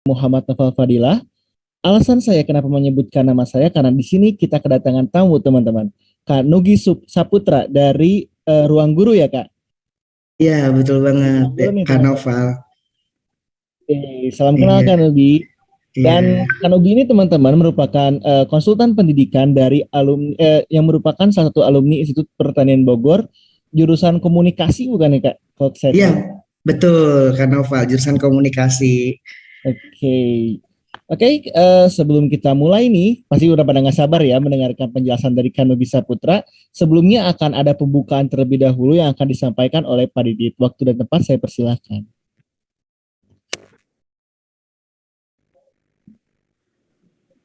Muhammad Naufal Fadilah. Alasan saya kenapa menyebutkan nama saya karena di sini kita kedatangan tamu teman-teman. Kak Nugi Saputra dari Ruang Guru ya Kak? Iya betul banget, Kak Noval. Salam kenal Kak Nugi. Dan Iya. Kak Nugi ini teman-teman merupakan konsultan pendidikan dari alumni yang merupakan salah satu alumni Institut Pertanian Bogor, jurusan komunikasi bukan ya Kak? Iya, betul Kak Noval, jurusan komunikasi. Oke, sebelum kita mulai nih, pasti udah pada nggak sabar ya mendengarkan penjelasan dari Kak Nugi Saputra. Sebelumnya akan ada pembukaan terlebih dahulu yang akan disampaikan oleh Pak Didit. Waktu dan tempat saya persilahkan.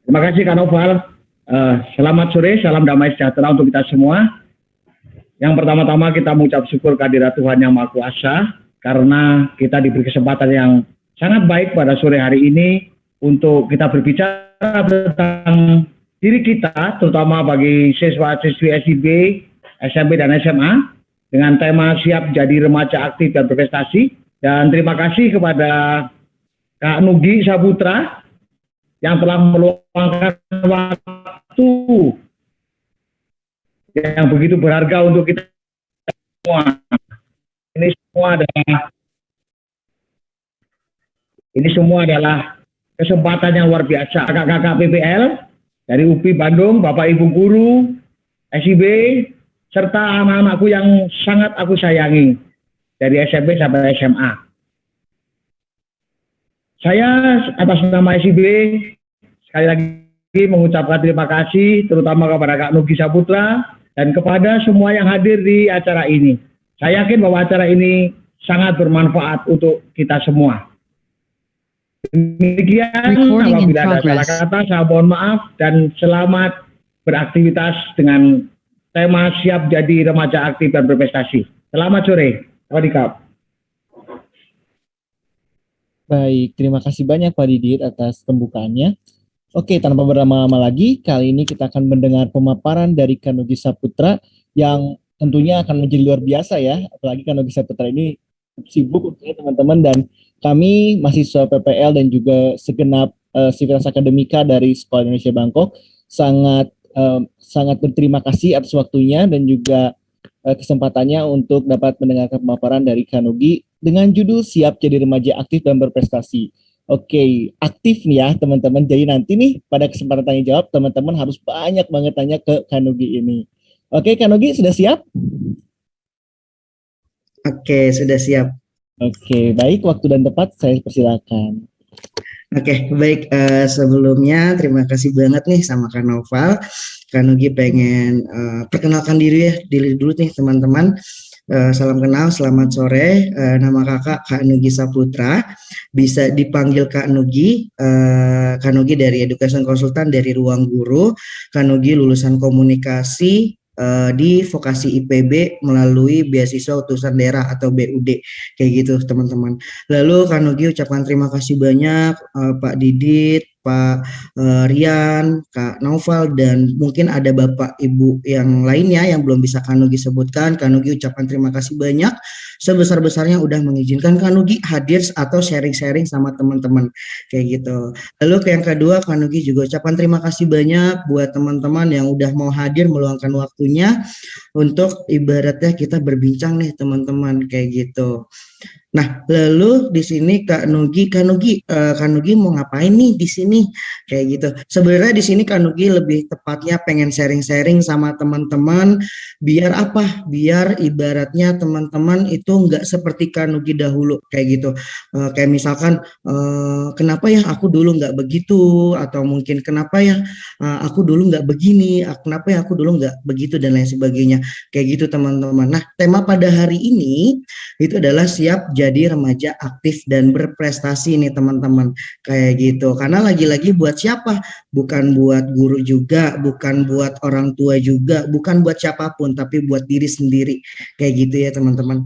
Terima kasih Kak Noval. Selamat sore, salam damai sejahtera untuk kita semua. Yang pertama-tama kita mengucap syukur kehadirat Tuhan Yang Maha Kuasa karena kita diberi kesempatan yang sangat baik pada sore hari ini untuk kita berbicara tentang diri kita, terutama bagi siswa-siswi SIB, SMP dan SMA dengan tema siap jadi remaja aktif dan berprestasi. Dan terima kasih kepada Kak Nugi Saputra yang telah meluangkan waktu yang begitu berharga untuk kita semua. Ini semua adalah kesempatan yang luar biasa. Kakak-kakak PPL dari UPI Bandung, Bapak Ibu guru, SIB, serta anak-anakku yang sangat aku sayangi dari SMP sampai SMA. Saya atas nama SIB sekali lagi mengucapkan terima kasih terutama kepada Kak Nugi Saputra dan kepada semua yang hadir di acara ini. Saya yakin bahwa acara ini sangat bermanfaat untuk kita semua. Demikian, apabila ada salah kata, saya mohon maaf dan selamat beraktivitas dengan tema siap jadi remaja aktif dan berprestasi. Selamat sore. Sawadikap. Baik, terima kasih banyak Pak Didit atas pembukaannya. Oke, tanpa berlama-lama lagi, kali ini kita akan mendengar pemaparan dari Kak Nugi Saputra yang tentunya akan menjadi luar biasa ya, apalagi Kak Nugi Saputra ini sibuk untuk teman-teman dan kami mahasiswa PPL dan juga segenap Sivitas Akademika dari Sekolah Indonesia Bangkok sangat berterima kasih atas waktunya dan juga kesempatannya untuk dapat mendengarkan pemaparan dari Kak Nugi dengan judul Siap Jadi Remaja Aktif dan Berprestasi. Oke, aktif nih ya teman-teman. Jadi nanti nih pada kesempatan tanya jawab teman-teman harus banyak banget tanya ke Kak Nugi ini. Oke, Kak Nugi sudah siap? Oke, sudah siap. Oke, baik, waktu dan tempat saya persilakan. Oke, baik. Sebelumnya terima kasih banget nih sama Kak Noval. Kak Nugi pengen perkenalkan diri dulu nih teman-teman. Salam kenal, selamat sore. Nama kakak Kak Nugi Saputra. Bisa dipanggil Kak Nugi. Kak Nugi dari Education Consultant dari Ruang Guru. Kak Nugi lulusan komunikasi di vokasi IPB melalui beasiswa utusan daerah atau BUD kayak gitu teman-teman. Lalu Kak Nugi ucapkan terima kasih banyak Pak Didit, Pak Rian, Kak Noval dan mungkin ada Bapak Ibu yang lainnya yang belum bisa Kak Nugi sebutkan. Kak Nugi ucapkan terima kasih banyak sebesar-besarnya udah mengizinkan Kak Nugi hadir atau sharing-sharing sama teman-teman kayak gitu. Lalu yang kedua Kak Nugi juga ucapkan terima kasih banyak buat teman-teman yang udah mau hadir meluangkan waktunya untuk ibaratnya kita berbincang nih teman-teman kayak gitu. Nah, lalu di sini Kak Nugi mau ngapain nih di sini? Kayak gitu. Sebenarnya di sini Kak Nugi lebih tepatnya pengen sharing-sharing sama teman-teman biar apa? Biar ibaratnya teman-teman itu nggak seperti Kak Nugi dahulu kayak gitu. Kayak misalkan kenapa ya aku dulu nggak begitu atau mungkin kenapa ya aku dulu nggak begini, kenapa ya aku dulu nggak begitu dan lain sebagainya. Kayak gitu teman-teman. Nah, tema pada hari ini itu adalah siap jadi remaja aktif dan berprestasi nih teman-teman kayak gitu karena lagi-lagi buat siapa bukan buat guru juga bukan buat orang tua juga bukan buat siapapun tapi buat diri sendiri kayak gitu ya teman-teman.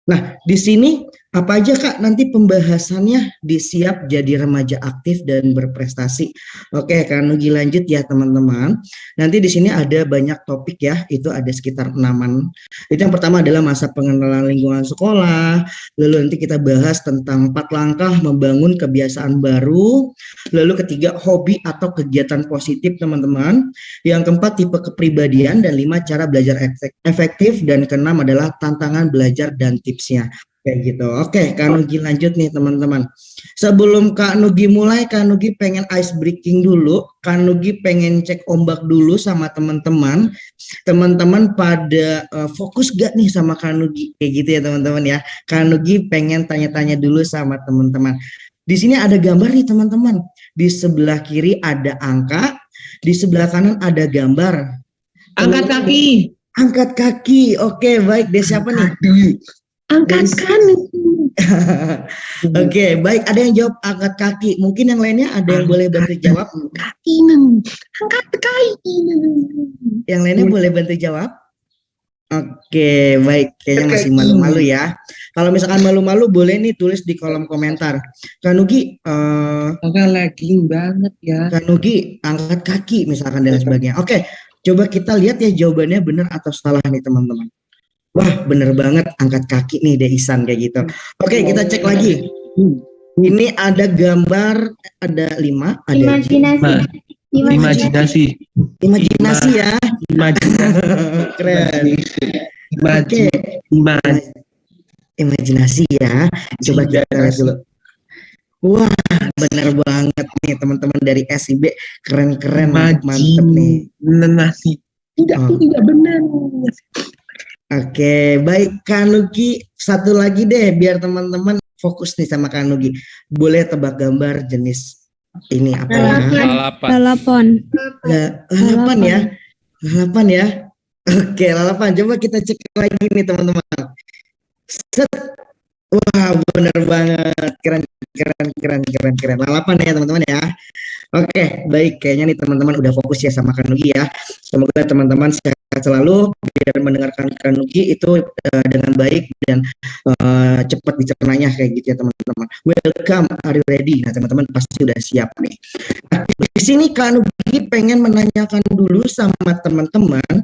Nah di sini Apa aja Kak nanti pembahasannya di Siap Jadi Remaja Aktif dan Berprestasi. Oke, Kak Nugi lanjut ya teman-teman. Nanti di sini ada banyak topik ya, itu ada sekitar 6-an. Itu yang pertama adalah masa pengenalan lingkungan sekolah, lalu nanti kita bahas tentang 4 langkah membangun kebiasaan baru, lalu ketiga hobi atau kegiatan positif teman-teman, yang keempat tipe kepribadian, dan 5 cara belajar efektif, dan keenam adalah tantangan belajar dan tipsnya. Kayak gitu. Oke, Kak Nugi lanjut nih teman-teman. Sebelum Kak Nugi mulai, Kak Nugi pengen ice breaking dulu. Kak Nugi pengen cek ombak dulu sama teman-teman. Teman-teman pada fokus gak nih sama Kak Nugi? Kayak gitu ya teman-teman ya. Kak Nugi pengen tanya-tanya dulu sama teman-teman. Di sini ada gambar nih teman-teman. Di sebelah kiri ada angka, di sebelah kanan ada gambar. Angkat kaki. Angkat kaki. Oke, baik. Deh siapa nih? Angkat kanan. Oke, baik. Ada yang jawab angkat kaki. Mungkin yang lainnya ada yang boleh bantu jawab. Kaki. Angkat kaki. Yang lainnya boleh bantu jawab. Oke, baik. Kayaknya masih malu-malu ya. Kalau misalkan malu-malu boleh nih tulis di kolom komentar. Kanugi, Angkat lagi banget ya. Kanugi angkat kaki misalkan dan sebagainya. Oke, coba kita lihat ya jawabannya benar atau salah nih teman-teman. Wah, bener banget angkat kaki nih Deisan kayak gitu. Oke, kita cek lagi. Ini ada gambar, ada 5, ada Imajinasi. imajinasi ya. Keren. Oke, imajinasi ya. Coba kita lihat dulu. Wah, bener banget nih teman-teman dari SIB, keren-keren, mantep nih. Nasi. Tidak benar. Oke, baik Kanugi, satu lagi deh biar teman-teman fokus nih sama Kanugi. Boleh tebak gambar jenis ini apa ya? Lalapan. Lalapan ya. Lalapan ya. Oke, lalapan. Coba kita cek lagi nih teman-teman. Set. Wah, bener banget. Keren. Lalapan ya teman-teman ya. Oke, baik. Kayaknya nih teman-teman udah fokus ya sama Kanugi ya. Semoga teman-teman sehat selalu biar mendengarkan Kanugi itu dengan baik dan cepat dicernanya kayak gitu ya teman-teman. Welcome, are you ready? Nah teman-teman pasti udah siap nih. Nah, di sini Kanugi pengen menanyakan dulu sama teman-teman,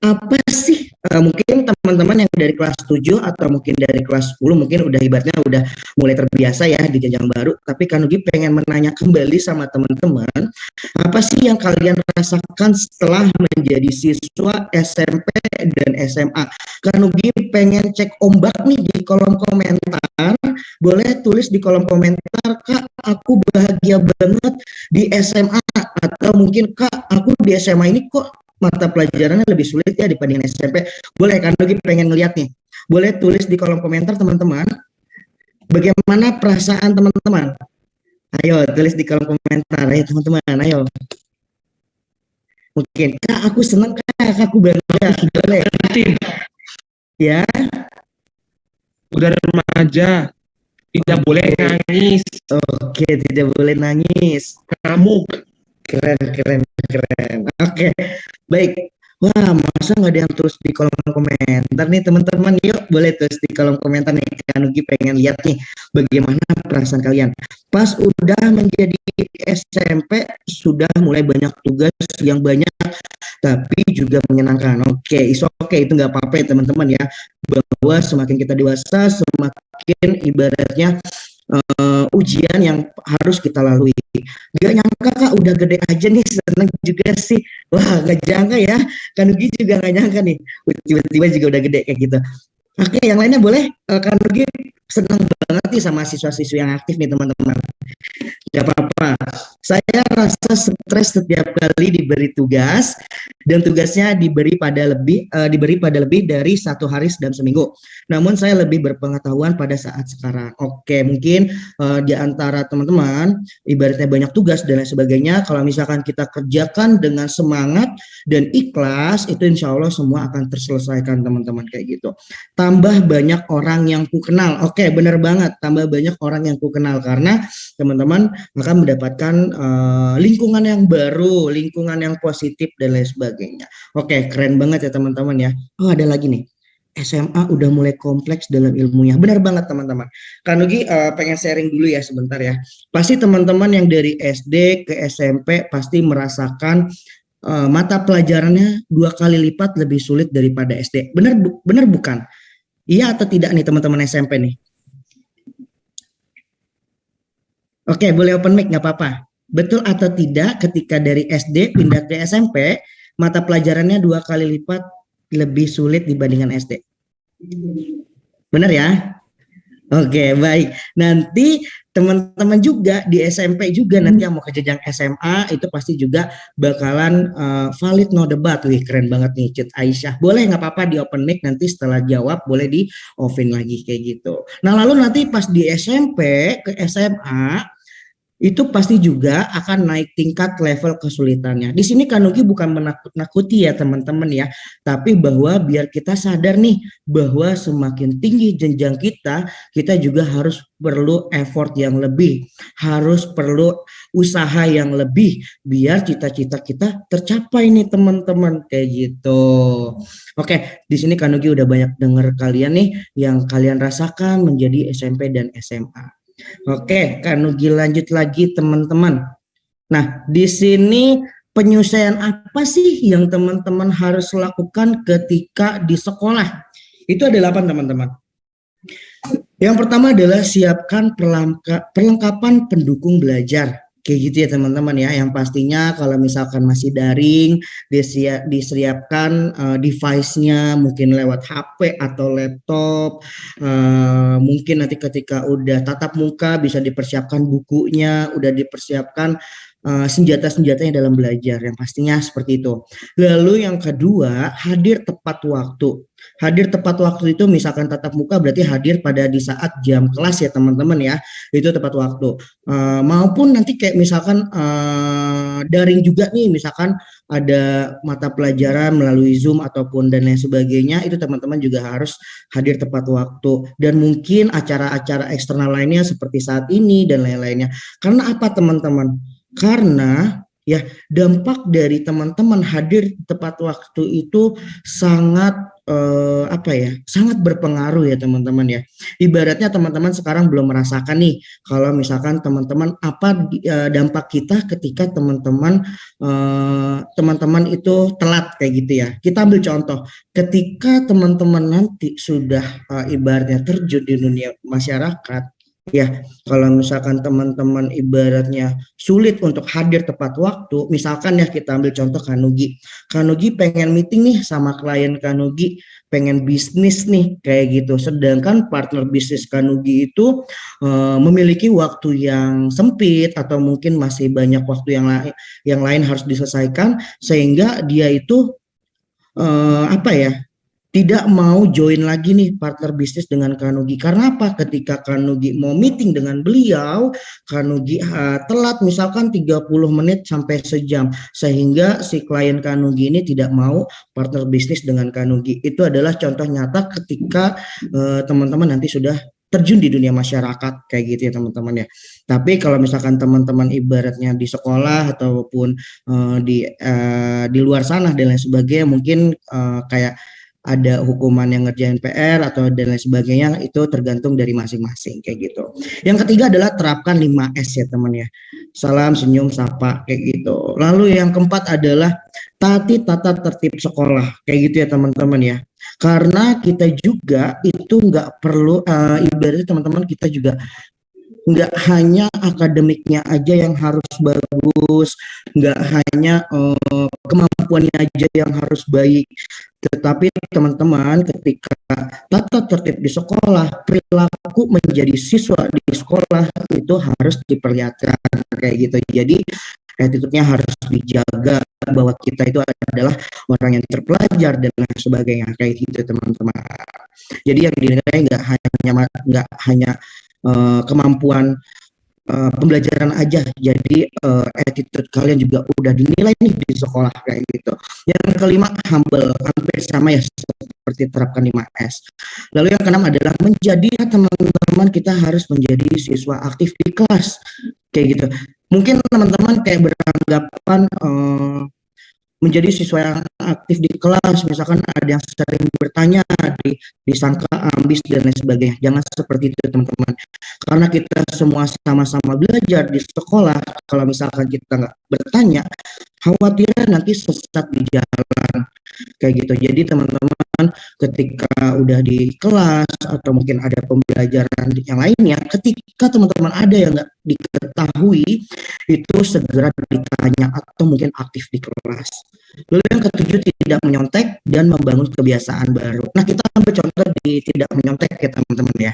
apa sih mungkin teman-teman yang dari kelas 7 atau mungkin dari kelas 10 mungkin udah ibaratnya udah mulai terbiasa ya di jenjang baru, tapi Kanugi pengen menanya kembali sama teman-teman, apa sih yang kalian rasakan setelah menjadi siswa SMP dan SMA? Kanugi pengen cek ombak nih di kolom komentar, boleh tulis di kolom komentar, Kak aku bahagia banget di SMA, atau mungkin Kak aku di SMA ini kok mata pelajarannya lebih sulit ya dibandingin SMP. Boleh kan lagi pengen ngeliat nih. Boleh tulis di kolom komentar teman-teman. Bagaimana perasaan teman-teman? Ayo tulis di kolom komentar ya teman-teman. Ayo. Mungkin Kak aku senang, Kak aku bangga. Boleh. Ya. Udah remaja. Tidak boleh nangis. Oke, tidak boleh nangis. Kamu Keren. Oke, baik. Wah, masa nggak ada yang tulis di kolom komentar nih teman-teman? Yuk, boleh tulis di kolom komentar nih. Kanugi pengen lihat nih bagaimana perasaan kalian. Pas udah menjadi SMP, sudah mulai banyak tugas yang banyak, tapi juga menyenangkan. Oke, itu nggak apa-apa ya teman-teman ya. Bahwa semakin kita dewasa, semakin ibaratnya ujian yang harus kita lalui. Gak nyangka Kak udah gede aja nih, seneng juga sih. Wah gak nyangka ya, Kanugi juga gak nyangka nih tiba-tiba juga udah gede kayak gitu. Oke, yang lainnya boleh. Kanugi senang banget nih sama siswa-siswi yang aktif nih teman-teman. Gak apa-apa, saya rasa stres setiap kali diberi tugas, dan tugasnya diberi pada lebih dari 1 hari dalam seminggu. Namun saya lebih berpengetahuan pada saat sekarang. Oke, mungkin di antara teman-teman ibaratnya banyak tugas dan lain sebagainya, kalau misalkan kita kerjakan dengan semangat dan ikhlas, itu insya Allah semua akan terselesaikan teman-teman kayak gitu. Tambah banyak orang yang ku kenal. Oke, benar banget, tambah banyak orang yang ku kenal, karena teman-teman akan mendapatkan lingkungan yang baru, lingkungan yang positif dan lain sebagainya. Oke, keren banget ya teman-teman ya. Oh, ada lagi nih. SMA udah mulai kompleks dalam ilmunya. Benar banget teman-teman. Kak Nugi pengen sharing dulu ya sebentar ya. Pasti teman-teman yang dari SD ke SMP pasti merasakan mata pelajarannya 2 kali lipat lebih sulit daripada SD. Benar bukan? Iya atau tidak nih teman-teman SMP nih? Oke, boleh open mic nggak apa-apa. Betul atau tidak ketika dari SD pindah ke SMP, mata pelajarannya 2 kali lipat lebih sulit dibandingkan SD? Benar ya? Oke, baik. Nanti teman-teman juga di SMP juga nanti yang mau ke jenjang SMA itu pasti juga bakalan valid no debat. Wih, keren banget nih Cit Aisyah. Boleh nggak apa-apa di open mic nanti setelah jawab boleh di offin lagi kayak gitu. Nah, lalu nanti pas di SMP ke SMA itu pasti juga akan naik tingkat level kesulitannya. Di sini Kanugi bukan menakut-nakuti ya teman-teman ya, tapi bahwa biar kita sadar nih bahwa semakin tinggi jenjang kita juga harus perlu effort yang lebih, harus perlu usaha yang lebih biar cita-cita kita tercapai nih teman-teman kayak gitu. Oke, di sini Kanugi udah banyak dengar kalian nih yang kalian rasakan menjadi SMP dan SMA. Oke, Kak Nugi lanjut lagi teman-teman. Nah, di sini penyelesaian apa sih yang teman-teman harus lakukan ketika di sekolah? Itu ada 8 teman-teman. Yang pertama adalah siapkan perlengkapan pendukung belajar. Kayak gitu ya teman-teman ya, yang pastinya kalau misalkan masih daring disiapkan device-nya mungkin lewat HP atau laptop, mungkin nanti ketika udah tatap muka bisa dipersiapkan bukunya, udah dipersiapkan senjata-senjatanya dalam belajar, yang pastinya seperti itu. Lalu yang kedua, hadir tepat waktu. Hadir tepat waktu itu misalkan tatap muka berarti hadir pada di saat jam kelas ya teman-teman ya, itu tepat waktu. Maupun nanti kayak misalkan daring juga nih, misalkan ada mata pelajaran melalui Zoom ataupun dan lain sebagainya, itu teman-teman juga harus hadir tepat waktu. Dan mungkin acara-acara eksternal lainnya seperti saat ini dan lain-lainnya. Karena apa teman-teman? Karena ya dampak dari teman-teman hadir tepat waktu itu sangat sangat berpengaruh ya teman-teman ya. Ibaratnya teman-teman sekarang belum merasakan nih kalau misalkan teman-teman apa dampak kita ketika teman-teman itu telat kayak gitu ya. Kita ambil contoh, ketika teman-teman nanti sudah ibaratnya terjun di dunia masyarakat. Ya, kalau misalkan teman-teman ibaratnya sulit untuk hadir tepat waktu, misalkan ya kita ambil contoh Kanugi pengen meeting nih sama klien Kanugi, pengen bisnis nih kayak gitu, sedangkan partner bisnis Kanugi itu memiliki waktu yang sempit atau mungkin masih banyak waktu yang lain harus diselesaikan, sehingga dia itu tidak mau join lagi nih partner bisnis dengan Kanugi. Karena apa? Ketika Kanugi mau meeting dengan beliau, Kanugi telat misalkan 30 menit sampai sejam, sehingga si klien Kanugi ini tidak mau partner bisnis dengan Kanugi. Itu adalah contoh nyata ketika teman-teman nanti sudah terjun di dunia masyarakat kayak gitu ya teman-teman ya. Tapi kalau misalkan teman-teman ibaratnya di sekolah ataupun di luar sana dan lain sebagainya, mungkin kayak ada hukuman yang ngerjain PR atau dan lain sebagainya, itu tergantung dari masing-masing kayak gitu. Yang ketiga adalah terapkan 5S ya teman ya. Salam, senyum, sapa kayak gitu. Lalu yang keempat adalah taati tata tertib sekolah kayak gitu ya teman-teman ya. Karena kita juga itu nggak perlu ibaratnya teman-teman, kita juga nggak hanya akademiknya aja yang harus bagus, nggak hanya kemampuannya aja yang harus baik, tetapi teman-teman ketika tata tertib di sekolah, perilaku menjadi siswa di sekolah itu harus diperlihatkan kayak gitu. Jadi attitude-nya harus dijaga bahwa kita itu adalah orang yang terpelajar dan lain sebagainya kayak gitu teman-teman. Jadi yang dinilai nggak hanya kemampuan pembelajaran aja, jadi attitude kalian juga udah dinilai nih di sekolah kayak gitu. Yang kelima, humble, hampir sama ya seperti terapkan 5S. Lalu yang keenam adalah menjadi teman-teman, kita harus menjadi siswa aktif di kelas kayak gitu. Mungkin teman-teman kayak beranggapan menjadi siswa yang aktif di kelas, misalkan ada yang sering bertanya, disangka ambis dan lain sebagainya. Jangan seperti itu teman-teman. Karena kita semua sama-sama belajar di sekolah, kalau misalkan kita nggak bertanya, khawatirnya nanti sesat di jalan kayak gitu. Jadi teman-teman ketika udah di kelas atau mungkin ada pembelajaran yang lainnya, ketika teman-teman ada yang nggak diketahui, itu segera ditanya atau mungkin aktif di kelas. Lalu yang ketujuh, tidak menyontek dan membangun kebiasaan baru. Nah, kita ambil contoh di tidak menyontek ya teman-teman ya.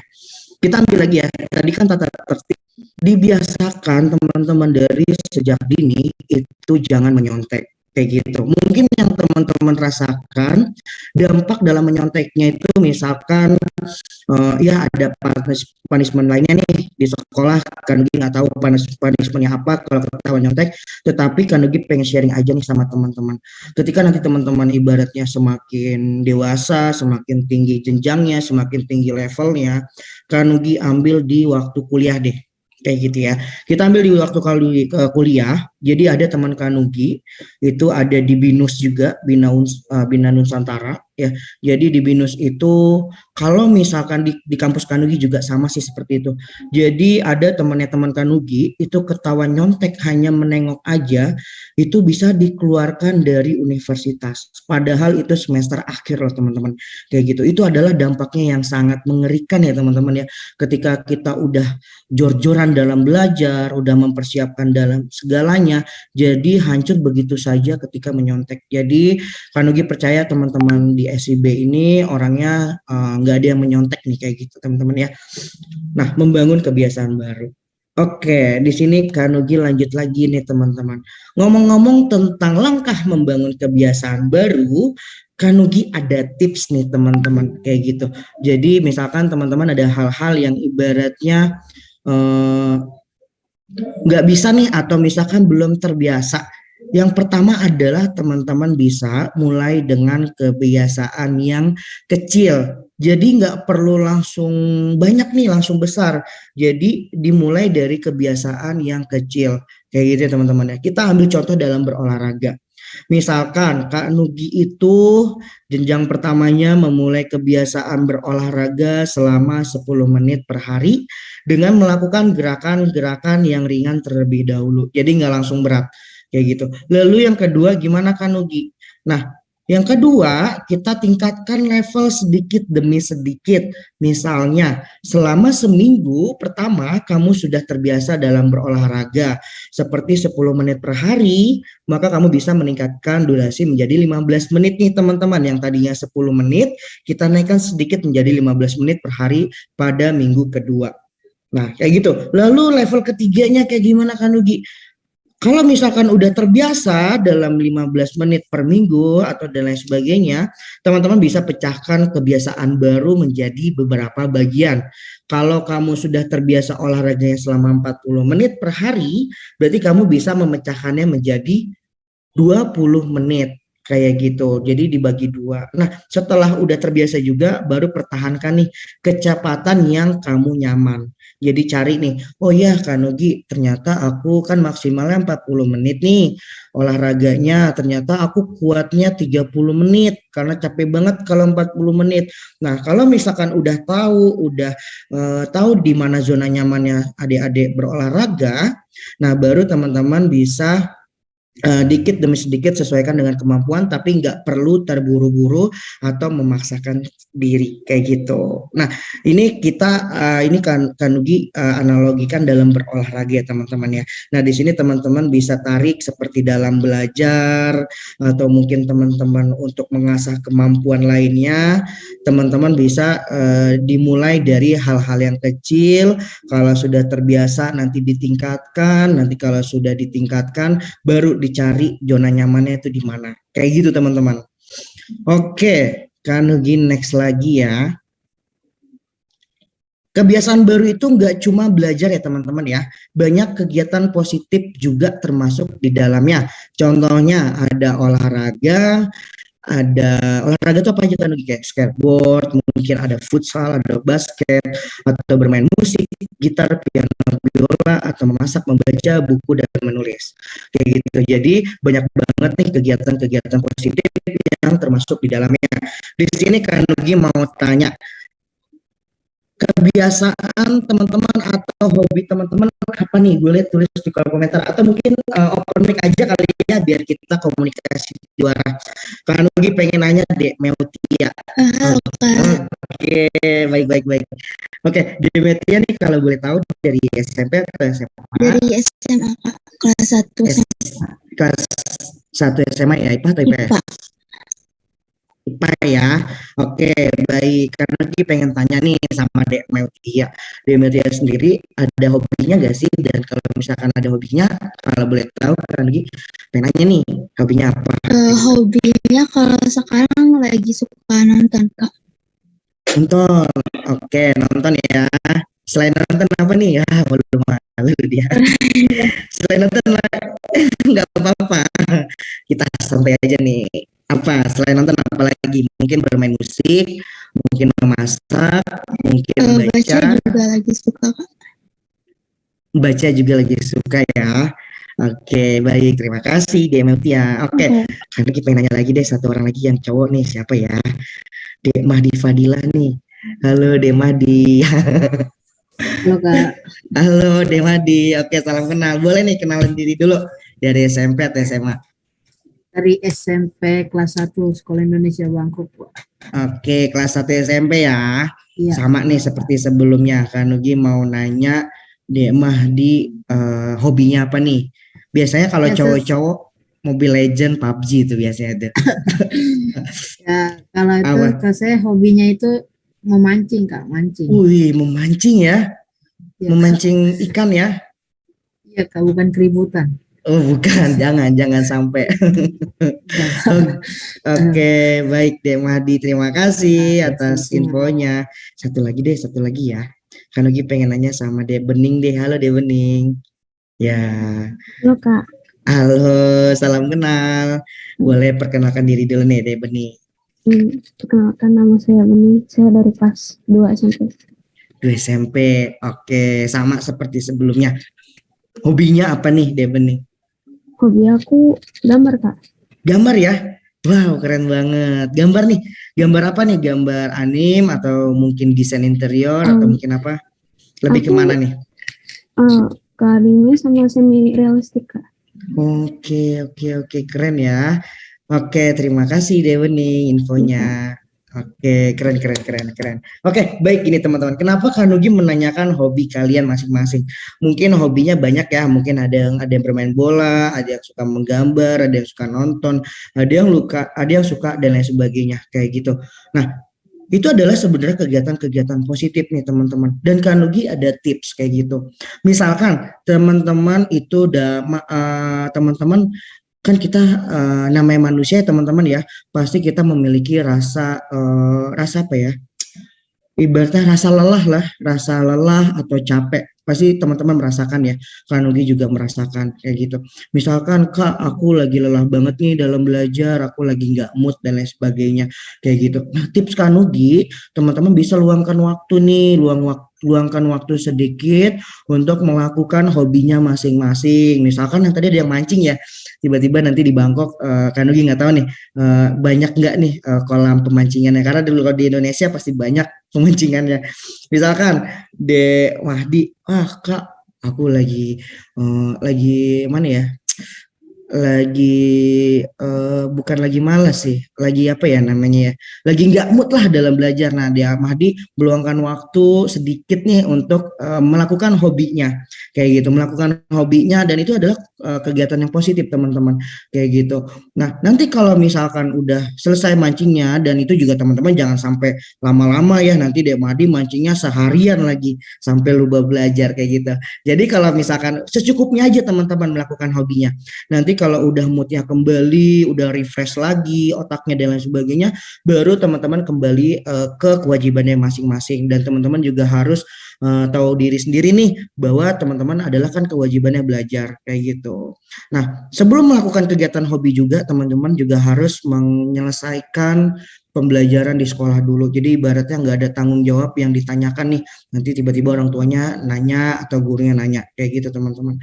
Kita ambil lagi ya, tadi kan tata tertib. Dibiasakan teman-teman dari sejak dini itu jangan menyontek kayak gitu. Mungkin yang teman-teman rasakan dampak dalam menyonteknya itu misalkan ya ada punishment lainnya nih di sekolah, kan nggak tahu punishmentnya apa kalau ketahuan nyontek, tetapi kan pengen sharing aja nih sama teman-teman. Ketika nanti teman-teman ibaratnya semakin dewasa, semakin tinggi jenjangnya, semakin tinggi levelnya, Kanugi ambil di waktu kuliah deh. Kayak gitu ya. Kita ambil di waktu kuliah. Jadi ada teman Kanugi itu ada di BINUS juga, Bina Nusantara ya. Jadi di BINUS itu kalau misalkan di kampus Kanugi juga sama sih seperti itu. Jadi ada teman Kanugi itu ketahuan nyontek hanya menengok aja, itu bisa dikeluarkan dari universitas. Padahal itu semester akhir loh teman-teman. Kayak gitu. Itu adalah dampaknya yang sangat mengerikan ya teman-teman ya. Ketika kita udah jor-joran dalam belajar, udah mempersiapkan dalam segalanya, jadi hancur begitu saja ketika menyontek. Jadi Kanugi percaya teman-teman di SIB ini orangnya nggak ada yang menyontek nih kayak gitu teman-teman ya. Nah, membangun kebiasaan baru. Oke, di sini Kanugi lanjut lagi nih teman-teman. Ngomong-ngomong tentang langkah membangun kebiasaan baru, Kanugi ada tips nih teman-teman kayak gitu. Jadi misalkan teman-teman ada hal-hal yang ibaratnya nggak bisa nih atau misalkan belum terbiasa. Yang pertama adalah teman-teman bisa mulai dengan kebiasaan yang kecil. Jadi nggak perlu langsung banyak nih, langsung besar. Jadi dimulai dari kebiasaan yang kecil. Kayak gitu ya teman-teman ya. Kita ambil contoh dalam berolahraga. Misalkan Kak Nugi itu jenjang pertamanya memulai kebiasaan berolahraga selama 10 menit per hari dengan melakukan gerakan-gerakan yang ringan terlebih dahulu. Jadi nggak langsung berat kayak gitu. Lalu yang kedua gimana Kak Nugi? Nah, yang kedua, kita tingkatkan level sedikit demi sedikit. Misalnya, selama seminggu pertama kamu sudah terbiasa dalam berolahraga seperti 10 menit per hari, maka kamu bisa meningkatkan durasi menjadi 15 menit nih teman-teman. Yang tadinya 10 menit, kita naikkan sedikit menjadi 15 menit per hari pada minggu kedua. Nah, kayak gitu. Lalu level ketiganya kayak gimana Kak Nugi? Kalau misalkan udah terbiasa dalam 15 menit per minggu atau dan lain sebagainya, teman-teman bisa pecahkan kebiasaan baru menjadi beberapa bagian. Kalau kamu sudah terbiasa olahraganya selama 40 menit per hari, berarti kamu bisa memecahkannya menjadi 20 menit. Kayak gitu, jadi dibagi dua. Nah, setelah udah terbiasa juga, baru pertahankan nih kecepatan yang kamu nyaman. Jadi cari nih, oh ya Kak Nugi, ternyata aku kan maksimalnya 40 menit nih olahraganya, ternyata aku kuatnya 30 menit karena capek banget kalau 40 menit. Nah, kalau misalkan udah tahu di mana zona nyamannya adik-adik berolahraga, nah baru teman-teman bisa dikit demi sedikit sesuaikan dengan kemampuan, tapi nggak perlu terburu-buru atau memaksakan diri kayak gitu. Nah, ini ini kan Nugi analogikan dalam berolahraga ya teman-teman ya. Nah, di sini teman-teman bisa tarik seperti dalam belajar atau mungkin teman-teman untuk mengasah kemampuan lainnya, teman-teman bisa dimulai dari hal-hal yang kecil. Kalau sudah terbiasa nanti ditingkatkan, nanti kalau sudah ditingkatkan baru dicari zona nyamannya itu di mana. Kayak gitu teman-teman. Oke, Kak Nugi next lagi ya. Kebiasaan baru itu nggak cuma belajar ya teman-teman ya. Banyak kegiatan positif juga termasuk di dalamnya. Contohnya ada olahraga, itu apa aja kan kayak skateboard, mungkin ada futsal, ada basket, atau bermain musik, gitar, piano, biola atau memasak, membaca buku dan menulis. Kayak gitu. Jadi banyak banget nih kegiatan-kegiatan positif yang termasuk di dalamnya. Di sini Kak Nugi mau tanya, kebiasaan teman-teman atau hobi teman-teman apa nih? Boleh tulis di kolom komentar atau mungkin open mic aja kali ya biar kita komunikasi juara. Kak Nugi pengen nanya Dek Meutia. Halo Kak, Oke, baik baik baik. Oke, Dek Meutia nih kalau boleh tahu dari SMP atau SMA? dari SMA Kak, kelas 1 Kelas 1 SMA ya, IPA atau IPS? IPA. IPA ya. Oke, baik. Karena Ki pengen tanya nih sama Dek Meutia. Dek Meutia sendiri ada hobinya gak sih? Dan kalau misalkan ada hobinya, kalau boleh tahu kan Ki pengen nanya nih, hobinya apa? Hobinya kalau sekarang lagi suka nonton Kak. Nonton. Oke, nonton ya. Selain nonton apa nih? Ya, malu dia. Selain nonton nggak apa-apa. Kita santai aja nih. Apa? Selain nonton apa lagi? Mungkin bermain musik, mungkin memasak, mungkin Baca baca. juga lagi suka Kak. Baca juga lagi suka ya. Oke, baik. Terima kasih, Demetia. Oke, karena kita pengen nanya lagi deh satu orang lagi yang cowok nih. Siapa ya? Dek Mahdi Fadila nih. Halo, Dek Mahdi. Halo Kak, Halo, Dek Mahdi. Oke, salam kenal. Boleh nih kenalan diri dulu dari SMP atau SMA? dari SMP kelas 1 Sekolah Indonesia Bangkok. Oke, kelas 1 SMP ya. Iya, Sama nih seperti sebelumnya. Kak Nugi mau nanya Dek Mahdi hobinya apa nih? Biasanya kalau Biasa- cowok-cowok Mobile Legend, PUBG itu biasanya ada. ya kalau itu Apa? Kak, saya hobinya itu memancing Kak, mancing. Wih, memancing ya. Ya, Memancing ikan ya. Iya Kak, bukan keributan. Oh, bukan, jangan sampai. Oke, baik Dek Mahdi, terima kasih atas infonya. Satu lagi ya. Kan lagi pengen nanya sama Dek Bening deh. Halo Dek Bening. Ya, Halo Kak, halo, salam kenal. Boleh perkenalkan diri dulu nih Dek Bening. perkenalkan nama saya Bening, saya dari kelas 2 SMP. 2 SMP, oke, sama seperti sebelumnya. Hobinya apa nih Dek Bening? Hobi aku gambar Kak. Gambar ya? Wow, keren banget. Gambar nih, gambar apa nih? Gambar anim atau mungkin desain interior atau mungkin apa? Lebih aku- kemana nih? Ke anime sama semi realistik Kak. Oke, keren ya. Oke, terima kasih Deweni infonya. Oke, keren. Oke, baik ini teman-teman. Kenapa Kak Nugi menanyakan hobi kalian masing-masing? Mungkin hobinya banyak ya. Mungkin ada yang bermain bola, ada yang suka menggambar, ada yang suka nonton, ada yang suka dan lain sebagainya kayak gitu. Nah, itu adalah sebenarnya kegiatan-kegiatan positif nih teman-teman. Dan Kak Nugi ada tips kayak gitu. Misalkan teman-teman itu teman-teman kan kita namanya manusia ya teman-teman ya, pasti kita memiliki rasa apa ya? Ibaratnya rasa lelah atau capek. Pasti teman-teman merasakan ya. Kak Nugi juga merasakan kayak gitu. Misalkan Kak, aku lagi lelah banget nih dalam belajar, aku lagi nggak mood dan lain sebagainya kayak gitu. Nah, tips Kak Nugi, teman-teman bisa luangkan waktu nih, luangkan waktu sedikit untuk melakukan hobinya masing-masing. Misalkan yang tadi ada yang mancing ya, tiba-tiba nanti di Bangkok, Kak Nugi nggak tahu nih banyak nggak nih kolam pemancingannya, karena dulu kalau di Indonesia pasti banyak pemancingannya. Misalkan Dek Mahdi, Kak, aku lagi mana ya? Lagi bukan lagi malas sih, lagi apa ya namanya ya, lagi nggak mood lah dalam belajar. Nah, dia Mahdi meluangkan waktu sedikit nih untuk melakukan hobinya kayak gitu, melakukan hobinya, dan itu adalah kegiatan yang positif teman-teman kayak gitu. Nah, nanti kalau misalkan udah selesai mancingnya, dan itu juga teman-teman jangan sampai lama-lama ya, nanti Dek Mahdi mancingnya seharian lagi sampai lupa belajar kayak gitu. Jadi kalau misalkan secukupnya aja teman-teman melakukan hobinya. Nanti kalau udah moodnya kembali, udah refresh lagi otaknya dan lain sebagainya, baru teman-teman kembali ke kewajibannya masing-masing. Dan teman-teman juga harus tahu diri sendiri nih, bahwa teman-teman adalah kan kewajibannya belajar kayak gitu. Nah, sebelum melakukan kegiatan hobi juga, teman-teman juga harus menyelesaikan pembelajaran di sekolah dulu. Jadi ibaratnya nggak ada tanggung jawab yang ditanyakan nih. Nanti tiba-tiba orang tuanya nanya atau gurunya nanya. Kayak gitu teman-teman.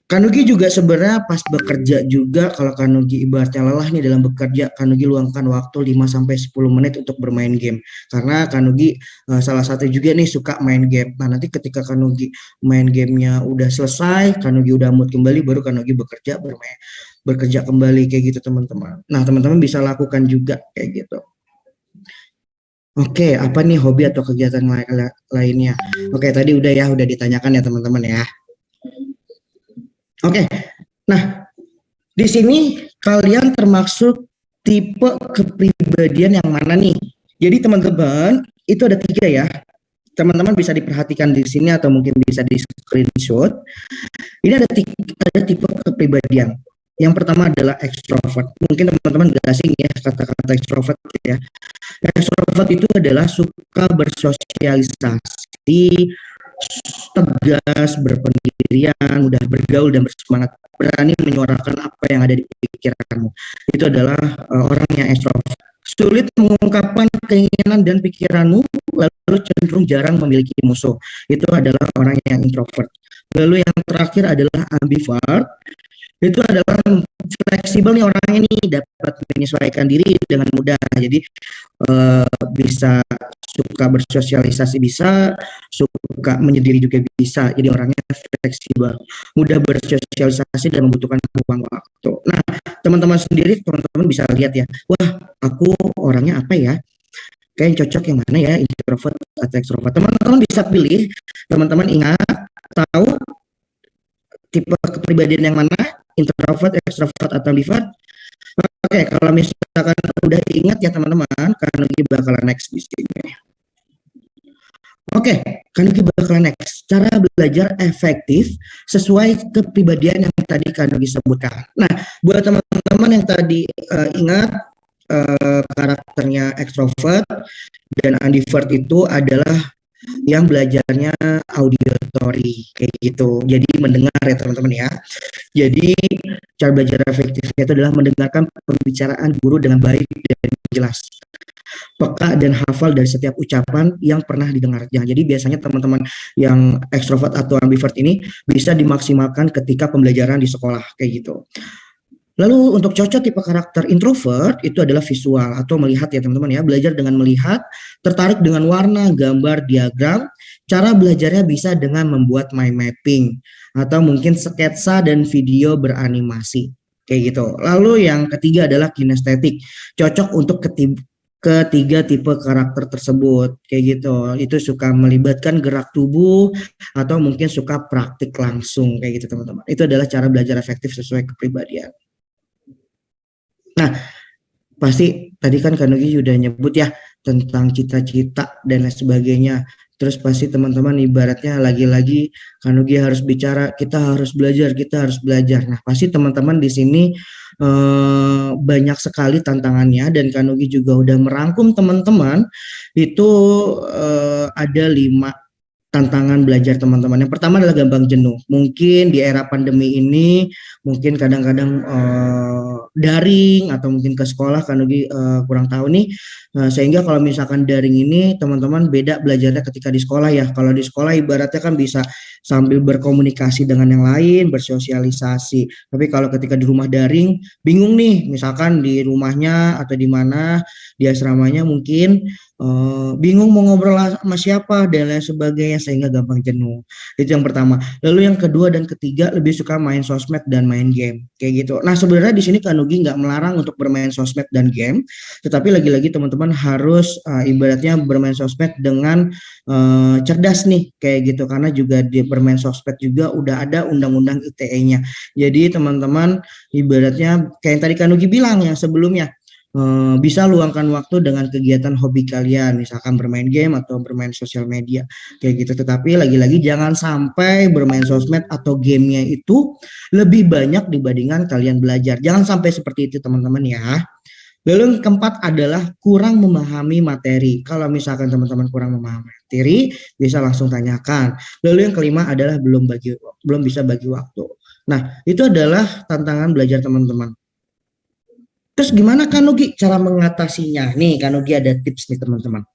Kanugi juga sebenarnya pas bekerja juga, kalau Kanugi ibaratnya lelah nih dalam bekerja, Kanugi luangkan waktu 5 sampai 10 menit untuk bermain game. Karena Kanugi salah satu juga nih suka main game. Nah, nanti ketika Kanugi main gamenya udah selesai, Kanugi udah mood kembali, baru Kanugi bekerja kembali kayak gitu teman-teman. Nah, teman-teman bisa lakukan juga kayak gitu. Oke, apa nih hobi atau kegiatan lainnya? Oke, tadi udah ditanyakan ya teman-teman ya. Oke, nah di sini kalian termasuk tipe kepribadian yang mana nih? Jadi teman-teman itu ada 3 ya. Teman-teman bisa diperhatikan di sini atau mungkin bisa di screenshot. Ini ada tipe kepribadian. Yang pertama adalah extrovert. Mungkin teman-teman gak asing ya kata-kata extrovert ya. Extrovert itu adalah suka bersosialisasi, tegas, berpendirian, mudah bergaul dan bersemangat, berani menyuarakan apa yang ada di pikiranmu. Itu adalah orang yang extrovert. Sulit mengungkapkan keinginan dan pikiranmu, lalu cenderung jarang memiliki musuh. Itu adalah orang yang introvert. Lalu yang terakhir adalah ambivert. Itu adalah fleksibel nih orangnya nih, dapat menyesuaikan diri dengan mudah. Jadi bisa suka bersosialisasi, bisa suka menyendiri juga bisa. Jadi orangnya fleksibel, mudah bersosialisasi dan membutuhkan ruang waktu. Nah, teman-teman sendiri, teman-teman bisa lihat ya, wah aku orangnya apa ya, kayak cocok yang mana ya, introvert atau extrovert. Teman-teman bisa pilih, teman-teman ingat, tahu tipe kepribadian yang mana, introvert, extrovert atau ambivert. Oke, kalau misalkan udah ingat ya teman-teman, Kanugi bakalan next di sini. Oke, Kanugi bakalan next. Cara belajar efektif sesuai kepribadian yang tadi Kanugi sebutkan. Nah, buat teman-teman yang tadi ingat karakternya extrovert dan ambivert itu adalah yang belajarnya auditory kayak gitu. Jadi mendengar ya teman-teman ya. Jadi cara belajar efektifnya itu adalah mendengarkan pembicaraan guru dengan baik dan jelas, peka dan hafal dari setiap ucapan yang pernah didengarnya. Jadi biasanya teman-teman yang extrovert atau ambivert ini bisa dimaksimalkan ketika pembelajaran di sekolah kayak gitu. Lalu untuk cocok tipe karakter introvert itu adalah visual atau melihat ya teman-teman ya, belajar dengan melihat, tertarik dengan warna, gambar, diagram. Cara belajarnya bisa dengan membuat mind mapping atau mungkin sketsa dan video beranimasi kayak gitu. Lalu yang ketiga adalah kinestetik, cocok untuk ketiga tipe karakter tersebut kayak gitu. Itu suka melibatkan gerak tubuh atau mungkin suka praktik langsung kayak gitu teman-teman. Itu adalah cara belajar efektif sesuai kepribadian. Nah, pasti tadi kan Kanugi sudah nyebut ya tentang cita-cita dan lain sebagainya. Terus pasti teman-teman ibaratnya lagi-lagi Kanugi harus bicara, kita harus belajar, kita harus belajar. Nah, pasti teman-teman di sini banyak sekali tantangannya dan Kanugi juga udah merangkum teman-teman itu ada 5 tantangan belajar teman-teman. Yang pertama adalah gampang jenuh. Mungkin di era pandemi ini, mungkin kadang-kadang daring atau mungkin ke sekolah, Kanugi kurang tahu nih. Sehingga kalau misalkan daring ini, teman-teman beda belajarnya ketika di sekolah ya. Kalau di sekolah ibaratnya kan bisa sambil berkomunikasi dengan yang lain, bersosialisasi. Tapi kalau ketika di rumah daring, bingung nih, misalkan di rumahnya atau di mana, di asramanya mungkin bingung mau ngobrol sama siapa dan lain sebagainya sehingga gampang jenuh. Itu yang pertama. Lalu yang kedua dan ketiga lebih suka main sosmed dan main game kayak gitu. Nah sebenarnya di sini Kanugi nggak melarang untuk bermain sosmed dan game, tetapi lagi-lagi teman-teman harus ibaratnya bermain sosmed dengan cerdas nih kayak gitu, karena juga di bermain sosmed juga udah ada undang-undang ITE-nya. Jadi teman-teman ibaratnya kayak yang tadi Kanugi bilang yang sebelumnya, bisa luangkan waktu dengan kegiatan hobi kalian, misalkan bermain game atau bermain sosial media kayak gitu. Tetapi lagi-lagi jangan sampai bermain sosmed atau gamenya itu lebih banyak dibandingkan kalian belajar. Jangan sampai seperti itu teman-teman ya. Lalu yang keempat adalah kurang memahami materi. Kalau misalkan teman-teman kurang memahami materi, bisa langsung tanyakan. Lalu yang kelima adalah belum bisa bagi waktu. Nah, itu adalah tantangan belajar teman-teman. Terus gimana Kak Nugi cara mengatasinya? Nih Kak Nugi ada tips nih teman-teman.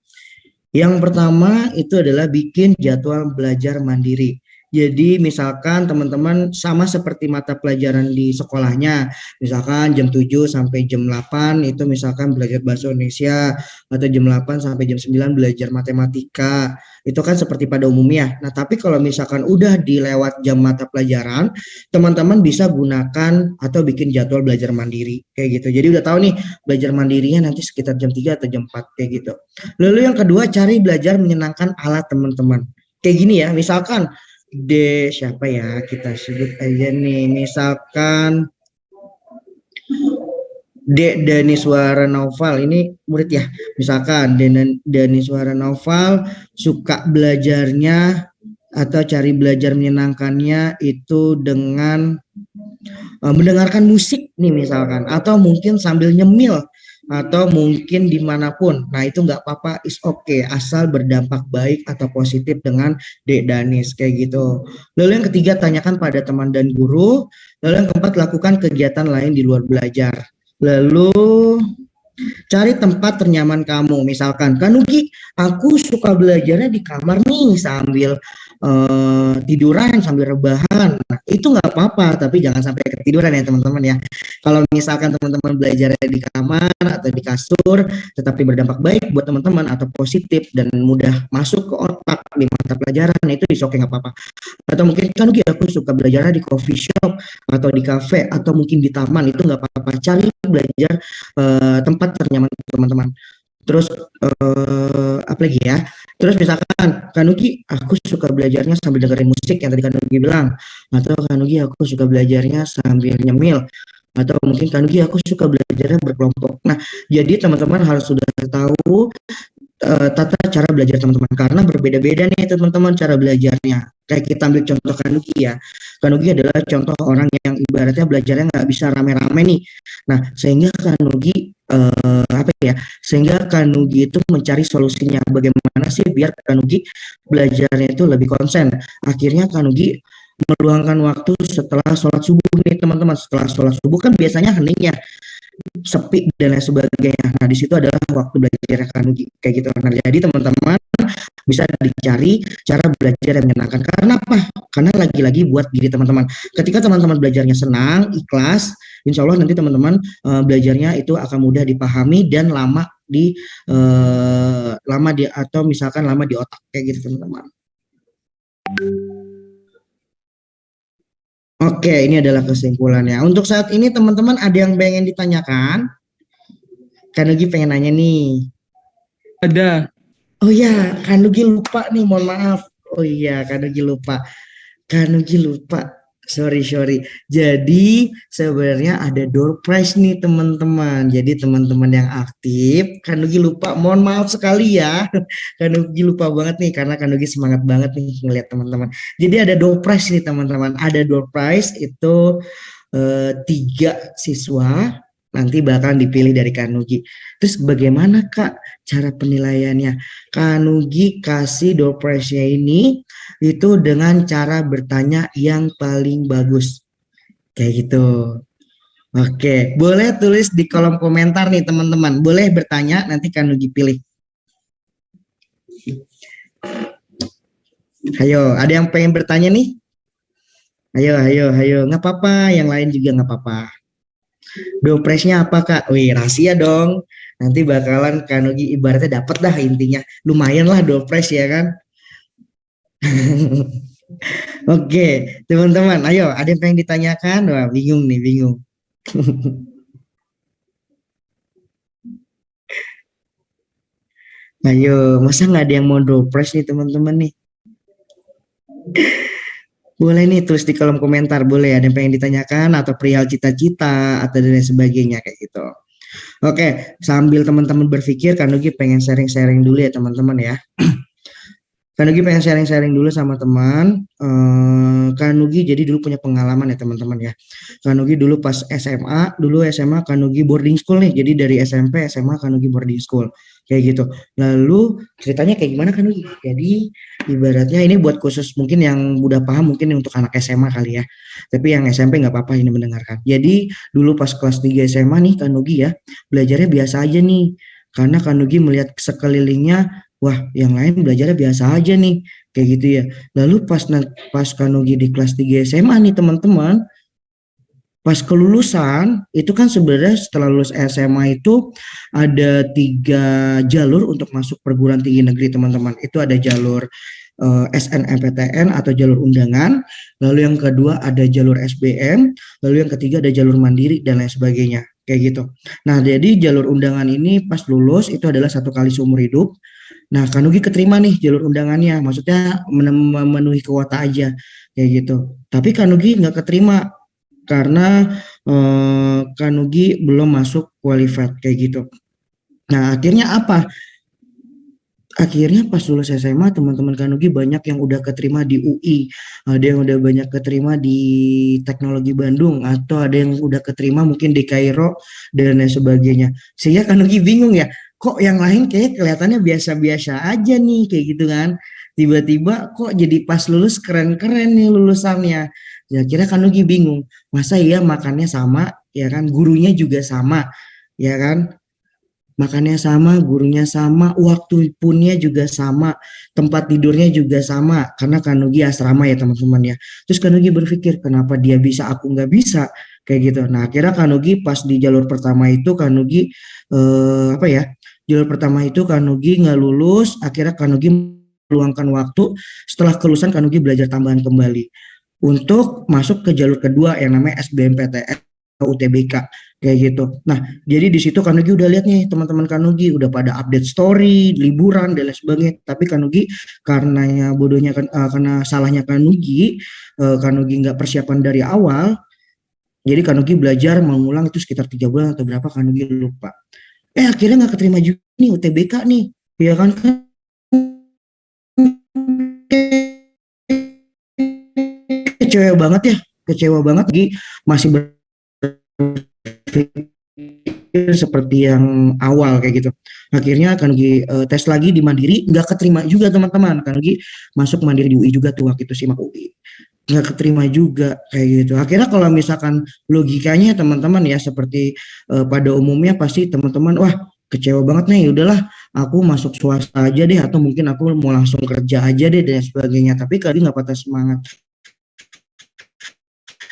Yang pertama itu adalah bikin jadwal belajar mandiri. Jadi misalkan teman-teman sama seperti mata pelajaran di sekolahnya, misalkan jam 7 sampai jam 8 itu misalkan belajar bahasa Indonesia, atau jam 8 sampai jam 9 belajar matematika. Itu kan seperti pada umumnya. Nah, tapi kalau misalkan udah dilewat jam mata pelajaran, teman-teman bisa gunakan atau bikin jadwal belajar mandiri kayak gitu. Jadi udah tahu nih belajar mandirinya nanti sekitar jam 3 atau jam 4 kayak gitu. Lalu yang kedua, cari belajar menyenangkan alat teman-teman. Kayak gini ya, misalkan siapa ya, kita sebut aja nih, misalkan Daniswara Naufal, ini murid ya, misalkan Daniswara Naufal suka belajarnya atau cari belajar menyenangkannya itu dengan mendengarkan musik nih misalkan, atau mungkin sambil nyemil, atau mungkin dimanapun. Nah itu nggak apa-apa, is okay, asal berdampak baik atau positif dengan Dek Danis kayak gitu. Lalu yang ketiga, tanyakan pada teman dan guru. Lalu yang keempat, lakukan kegiatan lain di luar belajar. Lalu cari tempat ternyaman kamu. Misalkan, Kak Nugi, aku suka belajarnya di kamar nih sambil tiduran, sambil rebahan. Nah, itu nggak apa-apa, tapi jangan sampai ketiduran ya teman-teman ya. Kalau misalkan teman-teman belajarnya di kamar atau di kasur, tetapi berdampak baik buat teman-teman atau positif dan mudah masuk ke otak di mata pelajaran, itu oke nggak apa-apa. Atau mungkin Kak Nugi, aku suka belajarnya di coffee shop atau di cafe atau mungkin di taman, itu nggak apa-apa. Cari belajar tempat ternyaman teman-teman. Terus apa lagi ya? Terus misalkan Kak Nugi, aku suka belajarnya sambil dengerin musik yang tadi Kak Nugi bilang, atau Kak Nugi, aku suka belajarnya sambil nyemil, atau mungkin Kak Nugi, aku suka belajarnya berkelompok. Nah, jadi teman-teman harus sudah tahu tata cara belajar teman-teman, karena berbeda-beda nih teman-teman cara belajarnya. Kayak kita ambil contoh Kanugi ya. Kanugi adalah contoh orang yang ibaratnya belajarnya nggak bisa rame-rame nih. Nah, sehingga Kanugi sehingga Kanugi itu mencari solusinya. Bagaimana sih biar Kanugi belajarnya itu lebih konsen. Akhirnya Kanugi meluangkan waktu setelah sholat subuh nih teman-teman. Setelah sholat subuh kan biasanya hening ya, sepi dan lain sebagainya. Nah, di situ adalah waktu belajar Kanugi kayak gitu. Nah, jadi teman-teman bisa dicari cara belajar yang menyenangkan. Karena apa? Karena lagi-lagi buat diri teman-teman. Ketika teman-teman belajarnya senang, ikhlas, insya Allah nanti teman-teman belajarnya itu akan mudah dipahami dan lama di atau misalkan lama di otak kayak gitu teman-teman. Oke, ini adalah kesimpulannya. Untuk saat ini teman-teman ada yang pengen ditanyakan? Kanugi pengen nanya nih. Ada. Oh ya, Kanugi lupa nih, mohon maaf. Oh iya, Kanugi lupa. Sorry. Jadi sebenarnya ada door prize nih teman-teman. Jadi teman-teman yang aktif, Kanugi lupa. Mohon maaf sekali ya. Kanugi lupa banget nih karena Kanugi semangat banget nih ngeliat teman-teman. Jadi ada door prize nih teman-teman. Ada door prize itu 3 siswa nanti bakalan dipilih dari Kanugi. Terus bagaimana Kak cara penilaiannya? Kanugi kasih door prize-nya ini itu dengan cara bertanya yang paling bagus. Kayak gitu. Oke, boleh tulis di kolom komentar nih teman-teman. Boleh bertanya, nanti Kanugi pilih. Ayo, ada yang pengen bertanya nih? Ayo. Nggak apa-apa, yang lain juga nggak apa-apa. Door prize-nya apa Kak? Wih, rahasia dong. Nanti bakalan Kanugi ibaratnya dapat dah intinya. Lumayan lah door prize ya kan? Oke, teman-teman, ayo ada yang pengen ditanyakan? Wah, bingung. Ayo, masa nggak ada yang mau door prize nih teman-teman nih? Boleh nih tulis di kolom komentar, boleh ada yang pengen ditanyakan atau perihal cita-cita atau dan lain sebagainya kayak gitu. Oke, sambil teman-teman berpikir, Kanugi pengen sharing-sharing dulu ya teman-teman ya. Kak Nugi pengen sharing-sharing dulu sama teman. Kak Nugi jadi dulu punya pengalaman ya teman-teman ya. Kak Nugi dulu pas SMA Kak Nugi boarding school nih. Jadi dari SMP, SMA Kak Nugi boarding school. Kayak gitu. Lalu ceritanya kayak gimana Kak Nugi? Jadi ibaratnya ini buat khusus mungkin yang udah paham mungkin untuk anak SMA kali ya. Tapi yang SMP nggak apa-apa ini mendengarkan. Jadi dulu pas kelas 3 SMA nih Kak Nugi ya, belajarnya biasa aja nih. Karena Kak Nugi melihat sekelilingnya, wah yang lain belajarnya biasa aja nih kayak gitu ya. Lalu pas Kanogi di kelas 3 SMA nih teman-teman, pas kelulusan itu kan sebenarnya setelah lulus SMA itu ada 3 jalur untuk masuk perguruan tinggi negeri teman-teman. Itu ada jalur SNMPTN atau jalur undangan, lalu yang kedua ada jalur SBM, lalu yang ketiga ada jalur mandiri dan lain sebagainya kayak gitu. Nah jadi jalur undangan ini pas lulus itu adalah 1 kali seumur hidup. Nah, Kanugi keterima nih jalur undangannya, maksudnya memenuhi kuota aja kayak gitu. Tapi Kanugi nggak keterima karena Kanugi belum masuk qualified kayak gitu. Nah, akhirnya apa? Akhirnya pas lulus SMA teman-teman Kanugi banyak yang udah keterima di UI, ada yang udah banyak keterima di Teknologi Bandung, atau ada yang udah keterima mungkin di Kairo dan lain sebagainya. Sehingga Kanugi bingung ya, kok yang lain kayak kelihatannya biasa-biasa aja nih kayak gitu kan. Tiba-tiba kok jadi pas lulus keren-keren nih lulusannya. Ya kira Kanugi bingung, masa iya makannya sama, ya kan, gurunya juga sama, ya kan, makannya sama, gurunya sama, waktu punnya juga sama, tempat tidurnya juga sama, karena Kanugi asrama ya teman-teman ya. Terus Kanugi berpikir, kenapa dia bisa, aku nggak bisa, kayak gitu. Nah akhirnya Kanugi pas di jalur pertama itu Kanugi jalur pertama itu Kanugi nggak lulus, akhirnya Kanugi meluangkan waktu setelah kelulusan Kanugi belajar tambahan kembali untuk masuk ke jalur kedua yang namanya SBMPTN UTBK kayak gitu. Nah, jadi di situ Kanugi udah lihat nih teman-teman Kanugi udah pada update story, liburan dan lain sebagainya. Tapi Kanugi karena bodohnya karena salahnya Kanugi, Kanugi nggak persiapan dari awal. Jadi Kanugi belajar mengulang itu sekitar 3 bulan atau berapa Kanugi lupa. Akhirnya nggak keterima juga nih UTBK nih, ya kan? Kecewa banget ya, kecewa banget. Lagi masih seperti yang awal kayak gitu. Akhirnya Kanugi tes lagi di Mandiri, nggak keterima juga teman-teman. Kanugi masuk Mandiri di UI juga tuh waktu itu simak UI, nggak keterima juga kayak gitu. Akhirnya kalau misalkan logikanya teman-teman ya seperti pada umumnya pasti teman-teman wah kecewa banget nih, udahlah aku masuk swasta aja deh atau mungkin aku mau langsung kerja aja deh dan sebagainya. Tapi kali nggak patah semangat.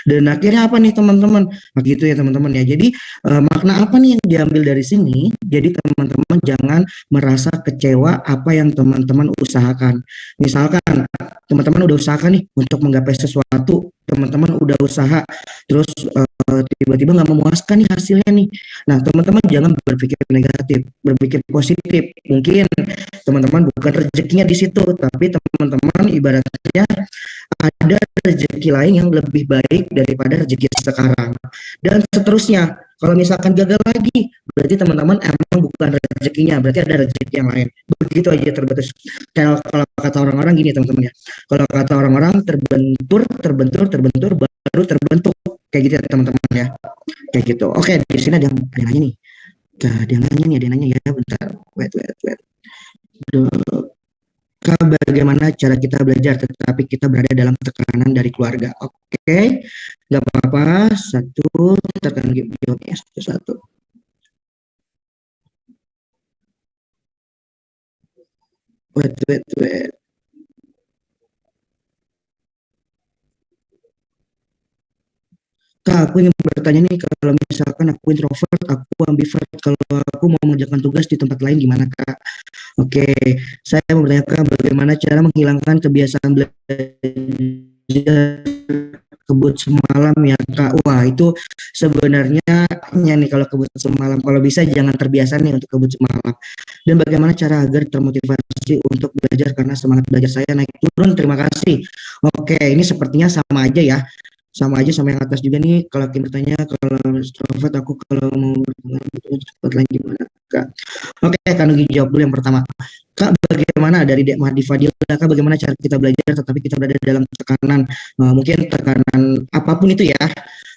Dan akhirnya apa nih teman-teman? Begitu ya teman-teman ya. Jadi makna apa nih yang diambil dari sini? Jadi teman-teman jangan merasa kecewa apa yang teman-teman usahakan. Misalkan teman-teman udah usahakan nih untuk menggapai sesuatu, teman-teman udah usaha, terus tiba-tiba nggak memuaskan nih hasilnya nih. Nah teman-teman jangan berpikir negatif, berpikir positif. Mungkin teman-teman bukan rezekinya di situ, tapi teman-teman ibaratnya ada rezeki lain yang lebih baik daripada rezeki sekarang dan seterusnya. Kalau misalkan gagal lagi berarti teman-teman emang bukan rezekinya, berarti ada rezeki yang lain, begitu aja terbatas. Kalau kata orang-orang gini teman-teman ya, kalau kata orang-orang terbentur baru terbentuk kayak gitu ya teman-teman ya, kayak gitu. Oke, di sini ada yang nanya nih, ada yang nanya ya, bentar, wait. Kak, bagaimana cara kita belajar tetapi kita berada dalam tekanan dari keluarga? Oke, nggak apa-apa. Satu, tekan jawabnya satu-satu. Wait. Kak, aku ingin bertanya nih, kalau misalkan aku introvert, aku ambivert, kalau aku mau mengerjakan tugas di tempat lain gimana Kak? Oke, saya mau bertanya Kak, bagaimana cara menghilangkan kebiasaan belajar kebut semalam ya Kak? Wah itu sebenarnya nih kalau kebut semalam, kalau bisa jangan terbiasa nih untuk kebut semalam. Dan bagaimana cara agar termotivasi untuk belajar karena semangat belajar saya naik turun? Terima kasih. Oke, ini sepertinya sama aja ya. Sama aja sama yang atas juga nih. Kalau bertanya kalau extrovert aku kalau mau cepat lagi gimana? Kak. Oke, Kak Nugi jawab dulu yang pertama. Kak, bagaimana dari Dek Mahdi Fadila, Kak, bagaimana cara kita belajar tetapi kita berada dalam tekanan, mungkin tekanan apapun itu ya,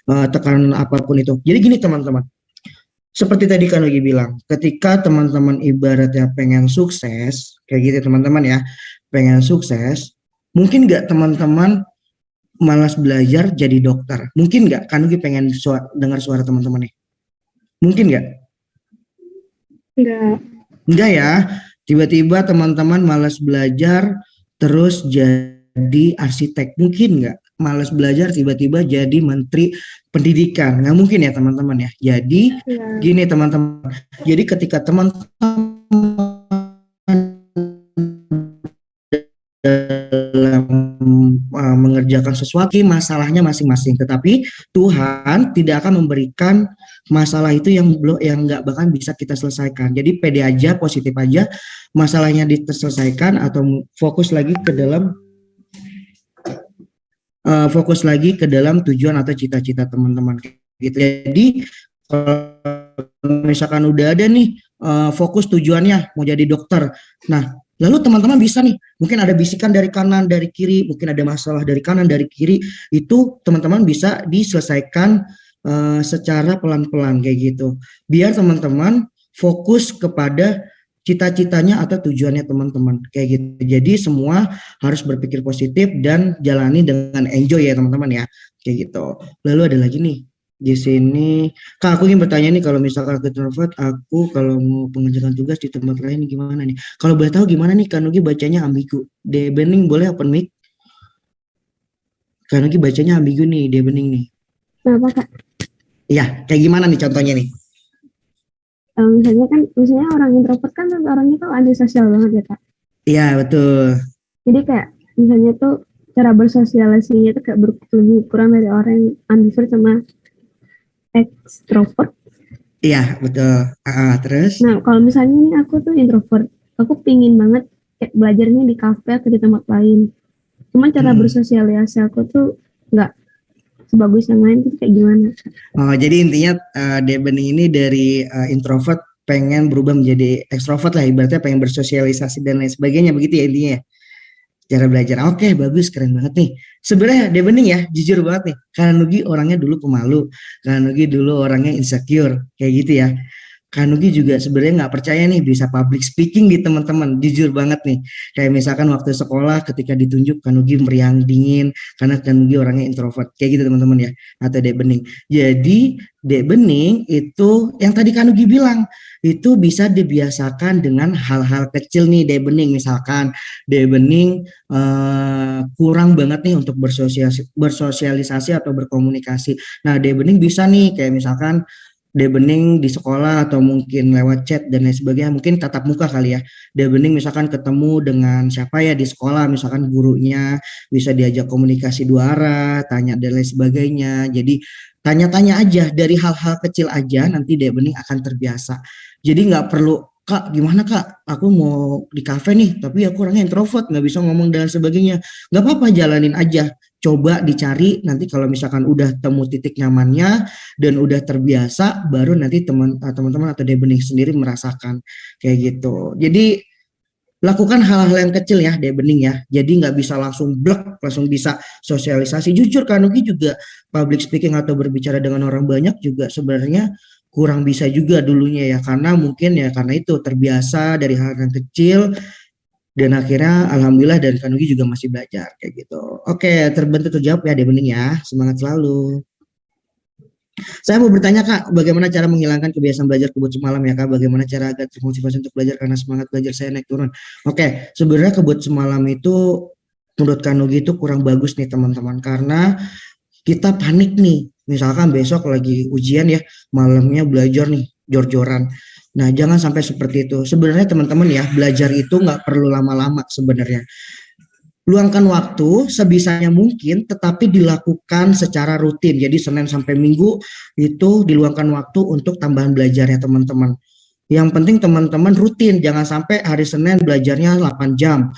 tekanan apapun itu. Jadi gini teman-teman, seperti tadi Kak Nugi bilang, ketika teman-teman ibaratnya pengen sukses, kayak gitu teman-teman ya, pengen sukses, mungkin nggak teman-teman malas belajar jadi dokter? Mungkin nggak? Kak Nugi pengen dengar suara teman-teman nih. Mungkin nggak? Enggak ya. Tiba-tiba teman-teman malas belajar terus jadi arsitek. Mungkin nggak? Malas belajar tiba-tiba jadi menteri pendidikan. Nggak mungkin ya teman-teman ya. Jadi gini teman-teman. Jadi ketika teman-teman dalam mengerjakan sesuatu, masalahnya masing-masing, tetapi Tuhan tidak akan memberikan masalah itu yang nggak bakal bisa kita selesaikan. Jadi pede aja, positif aja, masalahnya diselesaikan atau fokus lagi ke dalam tujuan atau cita-cita teman-teman gitu. Jadi kalau misalkan udah ada nih fokus tujuannya mau jadi dokter, nah lalu teman-teman bisa nih, mungkin ada bisikan dari kanan, dari kiri, mungkin ada masalah dari kanan, dari kiri, itu teman-teman bisa diselesaikan secara pelan-pelan kayak gitu. Biar teman-teman fokus kepada cita-citanya atau tujuannya teman-teman kayak gitu. Jadi semua harus berpikir positif dan jalani dengan enjoy ya teman-teman ya, kayak gitu. Lalu ada lagi nih di sini, Kak, aku ingin bertanya nih, kalau misalkan aku introvert, aku kalau mau pengerjaan tugas di tempat lain gimana nih? Kalau boleh tahu gimana nih, Kak Nugi bacanya ambigu. De Bening boleh open mic? Kak Nugi bacanya ambigu nih, De Bening nih. Kenapa Kak? Iya, kayak gimana nih contohnya nih? Misalnya orang introvert kan orangnya tuh antisosial banget ya Kak. Iya, betul. Jadi kayak misalnya tuh cara bersosialisasinya tuh kayak lebih kurang dari orang yang ambivert sama ekstrovert. Iya, betul. Terus? Nah, kalau misalnya nih aku tuh introvert, aku pingin banget kayak belajarnya di kafe atau di tempat lain. Cuma cara bersosialisasi aku tuh nggak sebagus yang lain, tuh kayak gimana? Oh, jadi intinya Bening ini dari introvert pengen berubah menjadi ekstrovert lah, ibaratnya pengen bersosialisasi dan lain sebagainya, begitu ya intinya ya? Cara belajar. Oke, bagus, keren banget nih. Sebenarnya Bening ya, jujur banget nih, karena Nugi orangnya dulu pemalu, karena Nugi dulu orangnya insecure, kayak gitu ya. Kanugi juga sebenarnya nggak percaya nih bisa public speaking di teman-teman, jujur banget nih. Kayak misalkan waktu sekolah ketika ditunjuk Kanugi meriang dingin karena Kanugi orangnya introvert, kayak gitu teman-teman ya. Atau Dek Bening. Jadi Dek Bening itu yang tadi Kanugi bilang itu bisa dibiasakan dengan hal-hal kecil nih Dek Bening. Misalkan Dek Bening kurang banget nih untuk bersosialisasi atau berkomunikasi. Nah Dek Bening bisa nih kayak misalkan Bening di sekolah atau mungkin lewat chat dan lain sebagainya, mungkin tatap muka kali ya. Bening misalkan ketemu dengan siapa ya di sekolah, misalkan gurunya, bisa diajak komunikasi dua arah, tanya dan lain sebagainya. Jadi tanya-tanya aja dari hal-hal kecil aja, nanti Bening akan terbiasa. Jadi nggak perlu, Kak gimana Kak, aku mau di kafe nih, tapi aku orangnya introvert, nggak bisa ngomong dan sebagainya. Nggak apa-apa, jalanin aja. Coba dicari, nanti kalau misalkan udah temu titik nyamannya dan udah terbiasa, baru nanti teman-teman atau Bening sendiri merasakan kayak gitu. Jadi lakukan hal-hal yang kecil ya Bening ya. Jadi nggak bisa langsung blek, langsung bisa sosialisasi. Jujur Kanugi juga public speaking atau berbicara dengan orang banyak juga sebenarnya kurang bisa juga dulunya ya, karena mungkin ya karena itu terbiasa dari hal yang kecil. Dan akhirnya alhamdulillah dan Kanugi juga masih belajar kayak gitu. Oke, terjawab ya Bening ya. Semangat selalu. Saya mau bertanya Kak, bagaimana cara menghilangkan kebiasaan belajar kebut semalam ya Kak? Bagaimana cara agar termotivasi untuk belajar karena semangat belajar saya naik turun? Oke, sebenarnya kebut semalam itu menurut Kanugi itu kurang bagus nih teman-teman, karena kita panik nih. Misalkan besok lagi ujian ya, malamnya belajar nih, jor-joran. Nah, jangan sampai seperti itu. Sebenarnya teman-teman ya, belajar itu nggak perlu lama-lama sebenarnya. Luangkan waktu sebisanya mungkin, tetapi dilakukan secara rutin. Jadi Senin sampai Minggu itu diluangkan waktu untuk tambahan belajar ya teman-teman. Yang penting teman-teman rutin, jangan sampai hari Senin belajarnya 8 jam.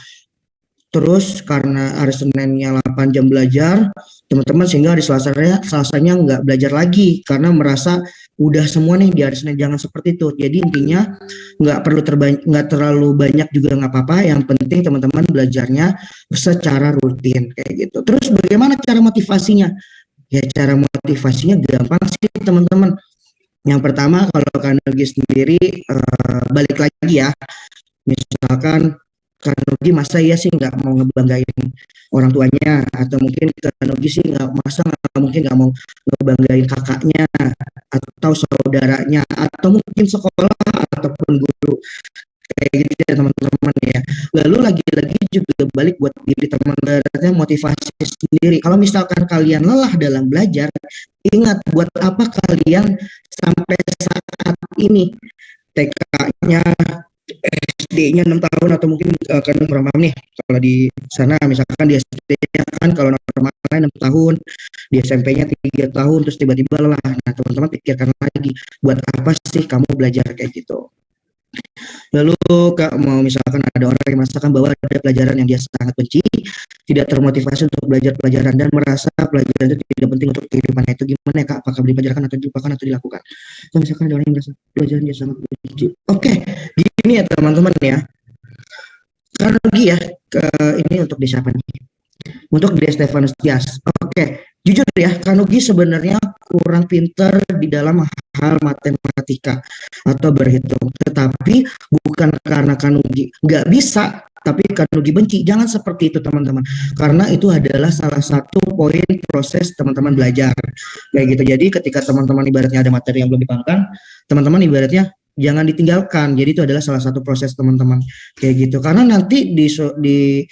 Terus karena hari Seninnya 8 jam belajar, teman-teman sehingga hari Selasanya nggak belajar lagi karena merasa udah semua nih di hari Senin. Jangan seperti itu. Jadi intinya nggak terlalu banyak juga nggak apa-apa. Yang penting teman-teman belajarnya secara rutin kayak gitu. Terus bagaimana cara motivasinya? Ya cara motivasinya gampang sih teman-teman. Yang pertama kalau Kanogi sendiri balik lagi ya. Misalkan Kanogi masa iya sih nggak mau ngebanggain orang tuanya, atau mungkin Kanogi sih nggak mungkin nggak mau ngebanggain kakaknya atau saudaranya atau mungkin sekolah ataupun guru kayak gitu ya teman-teman ya. Lalu lagi-lagi juga balik buat diri teman-teman, motivasi sendiri. Kalau misalkan kalian lelah dalam belajar, ingat buat apa kalian sampai saat ini TK-nya SD-nya 6 tahun atau mungkin kan normal nih kalau di sana misalkan di SD-nya kan kalau normalnya 6 tahun, di SMP-nya 3 tahun, terus tiba-tiba lelah. Nah teman-teman pikirkan lagi buat apa sih kamu belajar kayak gitu. Lalu Kak, mau misalkan ada orang yang merasakan bahwa ada pelajaran yang dia sangat benci, tidak termotivasi untuk belajar pelajaran dan merasa pelajaran itu tidak penting untuk kehidupannya, itu gimana ya Kak? Apakah dipelajarkan atau dilupakan atau dilakukan? Kalau misalkan ada orang yang merasa pelajaran dia sangat benci. Oke, gini ya teman-teman ya. Karena lagi ya, ini untuk di siapa nih? Untuk di Stefanus Tias. Oke, jujur ya, Kanogi sebenarnya kurang pintar di dalam hal matematika atau berhitung. Tetapi bukan karena Kanogi nggak bisa, tapi Kanogi benci. Jangan seperti itu teman-teman. Karena itu adalah salah satu poin proses teman-teman belajar. Kayak gitu. Jadi ketika teman-teman ibaratnya ada materi yang belum dipaham, teman-teman ibaratnya jangan ditinggalkan. Jadi itu adalah salah satu proses teman-teman. Kayak gitu. Karena nanti di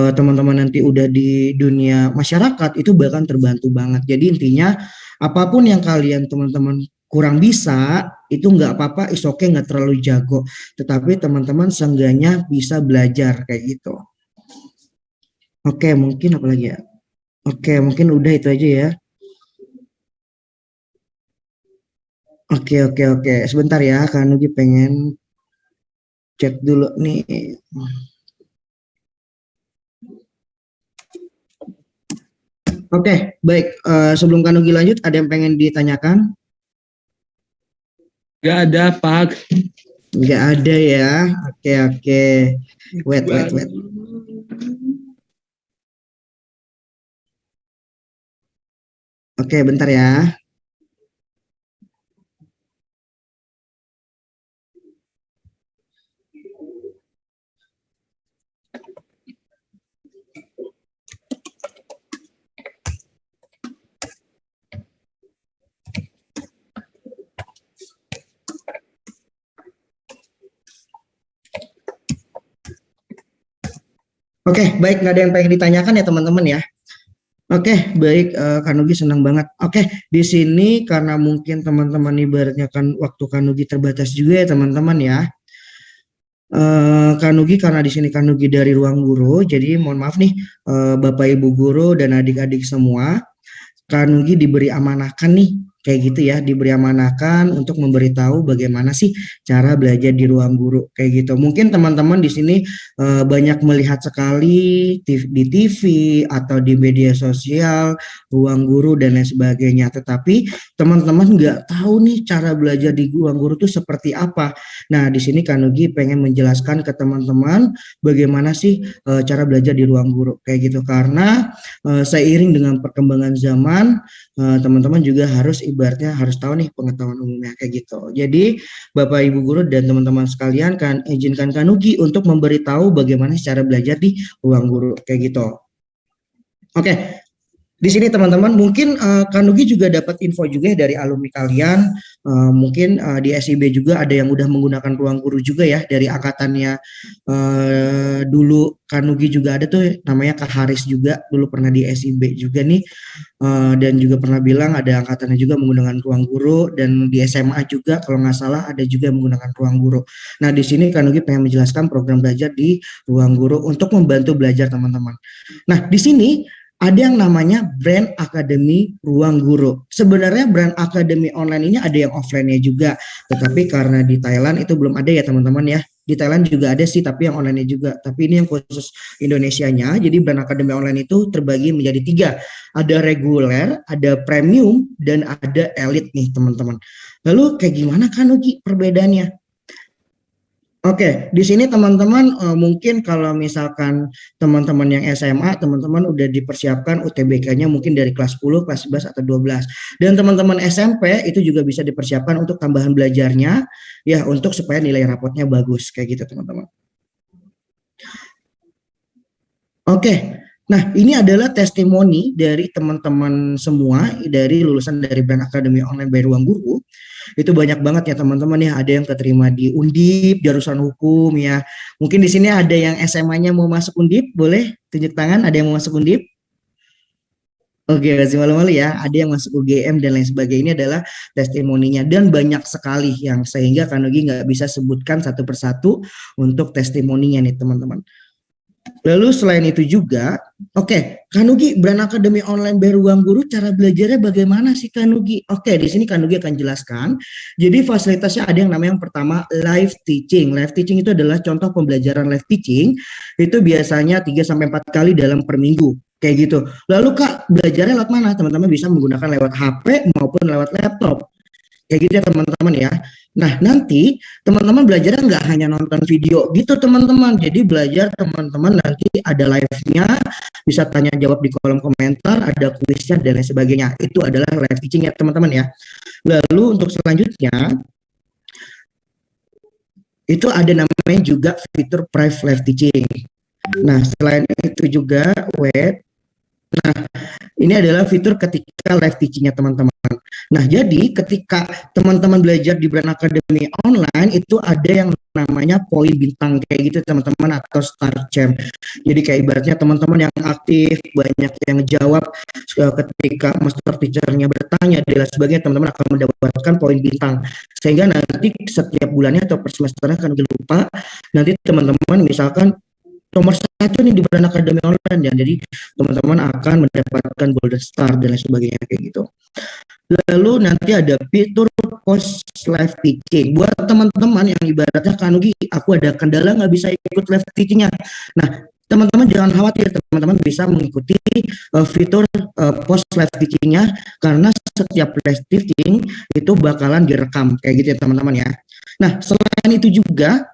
teman-teman nanti udah di dunia masyarakat itu bahkan terbantu banget. Jadi intinya apapun yang kalian teman-teman kurang bisa itu nggak apa-apa, is okay, nggak terlalu jago, tetapi teman-teman seenggaknya bisa belajar kayak gitu. Oke, mungkin apa lagi ya? Oke, mungkin udah itu aja ya. Oke. Sebentar ya, kan Nugi pengen cek dulu nih. Oke, baik. Sebelum Kanogi lanjut, ada yang pengen ditanyakan? Gak ada, Pak. Nggak ada ya. Oke. Wait. Oke, bentar ya. Oke, baik, nggak ada yang pengen ditanyakan ya teman-teman ya. Oke, baik, Kanugi senang banget. Oke, di sini karena mungkin teman-teman ibaratnya kan waktu Kanugi terbatas juga ya teman-teman ya. Kanugi karena di sini Kanugi dari ruang guru, jadi mohon maaf nih Bapak Ibu guru dan adik-adik semua, Kanugi diberi amanahkan nih kayak gitu ya, diberi amanahkan untuk memberitahu bagaimana sih cara belajar di ruang guru kayak gitu. Mungkin teman-teman di sini banyak melihat sekali di TV atau di media sosial ruang guru dan lain sebagainya, tetapi teman-teman nggak tahu nih cara belajar di ruang guru itu seperti apa. Nah, di sini Kanugi pengen menjelaskan ke teman-teman bagaimana sih cara belajar di ruang guru kayak gitu, karena seiring dengan perkembangan zaman teman-teman juga harus ibaratnya harus tahu nih pengetahuan umumnya kayak gitu. Jadi Bapak Ibu guru dan teman-teman sekalian kan izinkan Kanugi untuk memberitahu bagaimana cara belajar di ruang guru kayak gitu. Oke. Di sini teman-teman mungkin Kanugi juga dapat info juga dari alumni kalian, mungkin di SIB juga ada yang udah menggunakan ruang guru juga ya dari angkatannya dulu. Kanugi juga ada tuh namanya Kak Haris juga dulu pernah di SIB juga nih, dan juga pernah bilang ada angkatannya juga menggunakan ruang guru, dan di SMA juga kalau nggak salah ada juga yang menggunakan ruang guru. Nah di sini Kanugi pengen menjelaskan program belajar di ruang guru untuk membantu belajar teman-teman. Nah di sini ada yang namanya Brand Academy Ruang Guru. Sebenarnya Brand Academy online ini ada yang offline-nya juga, tetapi karena di Thailand itu belum ada ya teman-teman ya. Di Thailand juga ada sih, tapi yang online juga. Tapi ini yang khusus Indonesianya. Jadi brand akademi online itu terbagi menjadi 3. Ada reguler, ada premium, dan ada elite nih teman-teman. Lalu kayak gimana kan Nugi perbedaannya? Oke, di sini teman-teman mungkin kalau misalkan teman-teman yang SMA, teman-teman udah dipersiapkan UTBK-nya mungkin dari kelas 10, kelas 11 atau 12. Dan teman-teman SMP itu juga bisa dipersiapkan untuk tambahan belajarnya ya untuk supaya nilai rapotnya bagus kayak gitu teman-teman. Oke. Nah, ini adalah testimoni dari teman-teman semua dari lulusan dari brand akademi online by Ruang Guru. Itu banyak banget ya teman-teman ya, ada yang keterima di Undip, jurusan hukum ya. Mungkin di sini ada yang SMA-nya mau masuk Undip, boleh tunjuk tangan, ada yang mau masuk Undip? Oke, kasih malu-malu ya, ada yang masuk UGM dan lain sebagainya. Ini adalah testimoninya dan banyak sekali yang sehingga Kanugi nggak bisa sebutkan satu persatu untuk testimoninya nih teman-teman. Lalu selain itu juga, oke, Kanugi brand akademi online by Ruang Guru, cara belajarnya bagaimana sih Kanugi? Oke, di sini Kanugi akan jelaskan. Jadi fasilitasnya ada yang namanya yang pertama live teaching. Live teaching itu adalah contoh pembelajaran live teaching. Itu biasanya 3-4 kali dalam per minggu. Kayak gitu. Lalu Kak, belajarnya lewat mana? Teman-teman bisa menggunakan lewat HP maupun lewat laptop. Kayak gitu ya teman-teman ya. Nah nanti teman-teman belajarnya nggak hanya nonton video gitu teman-teman. Jadi belajar teman-teman nanti ada live-nya, bisa tanya jawab di kolom komentar, ada kuisnya dan lain sebagainya. Itu adalah live teaching ya teman-teman ya. Lalu untuk selanjutnya, itu ada namanya juga fitur private live teaching. Nah selain itu juga web. Nah, ini adalah fitur ketika live teaching-nya teman-teman. Nah, jadi ketika teman-teman belajar di brand akademi online itu ada yang namanya poin bintang kayak gitu teman-teman atau star champ. Jadi kayak ibaratnya teman-teman yang aktif, banyak yang jawab ketika master teacher-nya bertanya dan sebagainya, teman-teman akan mendapatkan poin bintang. Sehingga nanti setiap bulannya atau per semesternya akan lupa, nanti teman-teman misalkan nomor 1 nih di brand akademi online ya. Jadi teman-teman akan mendapatkan golden star dan lain sebagainya kayak gitu. Lalu nanti ada fitur post live teaching. Buat teman-teman yang ibaratnya Kanugi, aku ada kendala nggak bisa ikut live teachingnya. Nah, teman-teman jangan khawatir, teman-teman bisa mengikuti fitur post live teachingnya karena setiap live teaching itu bakalan direkam kayak gitu ya teman-teman ya. Nah, selain itu juga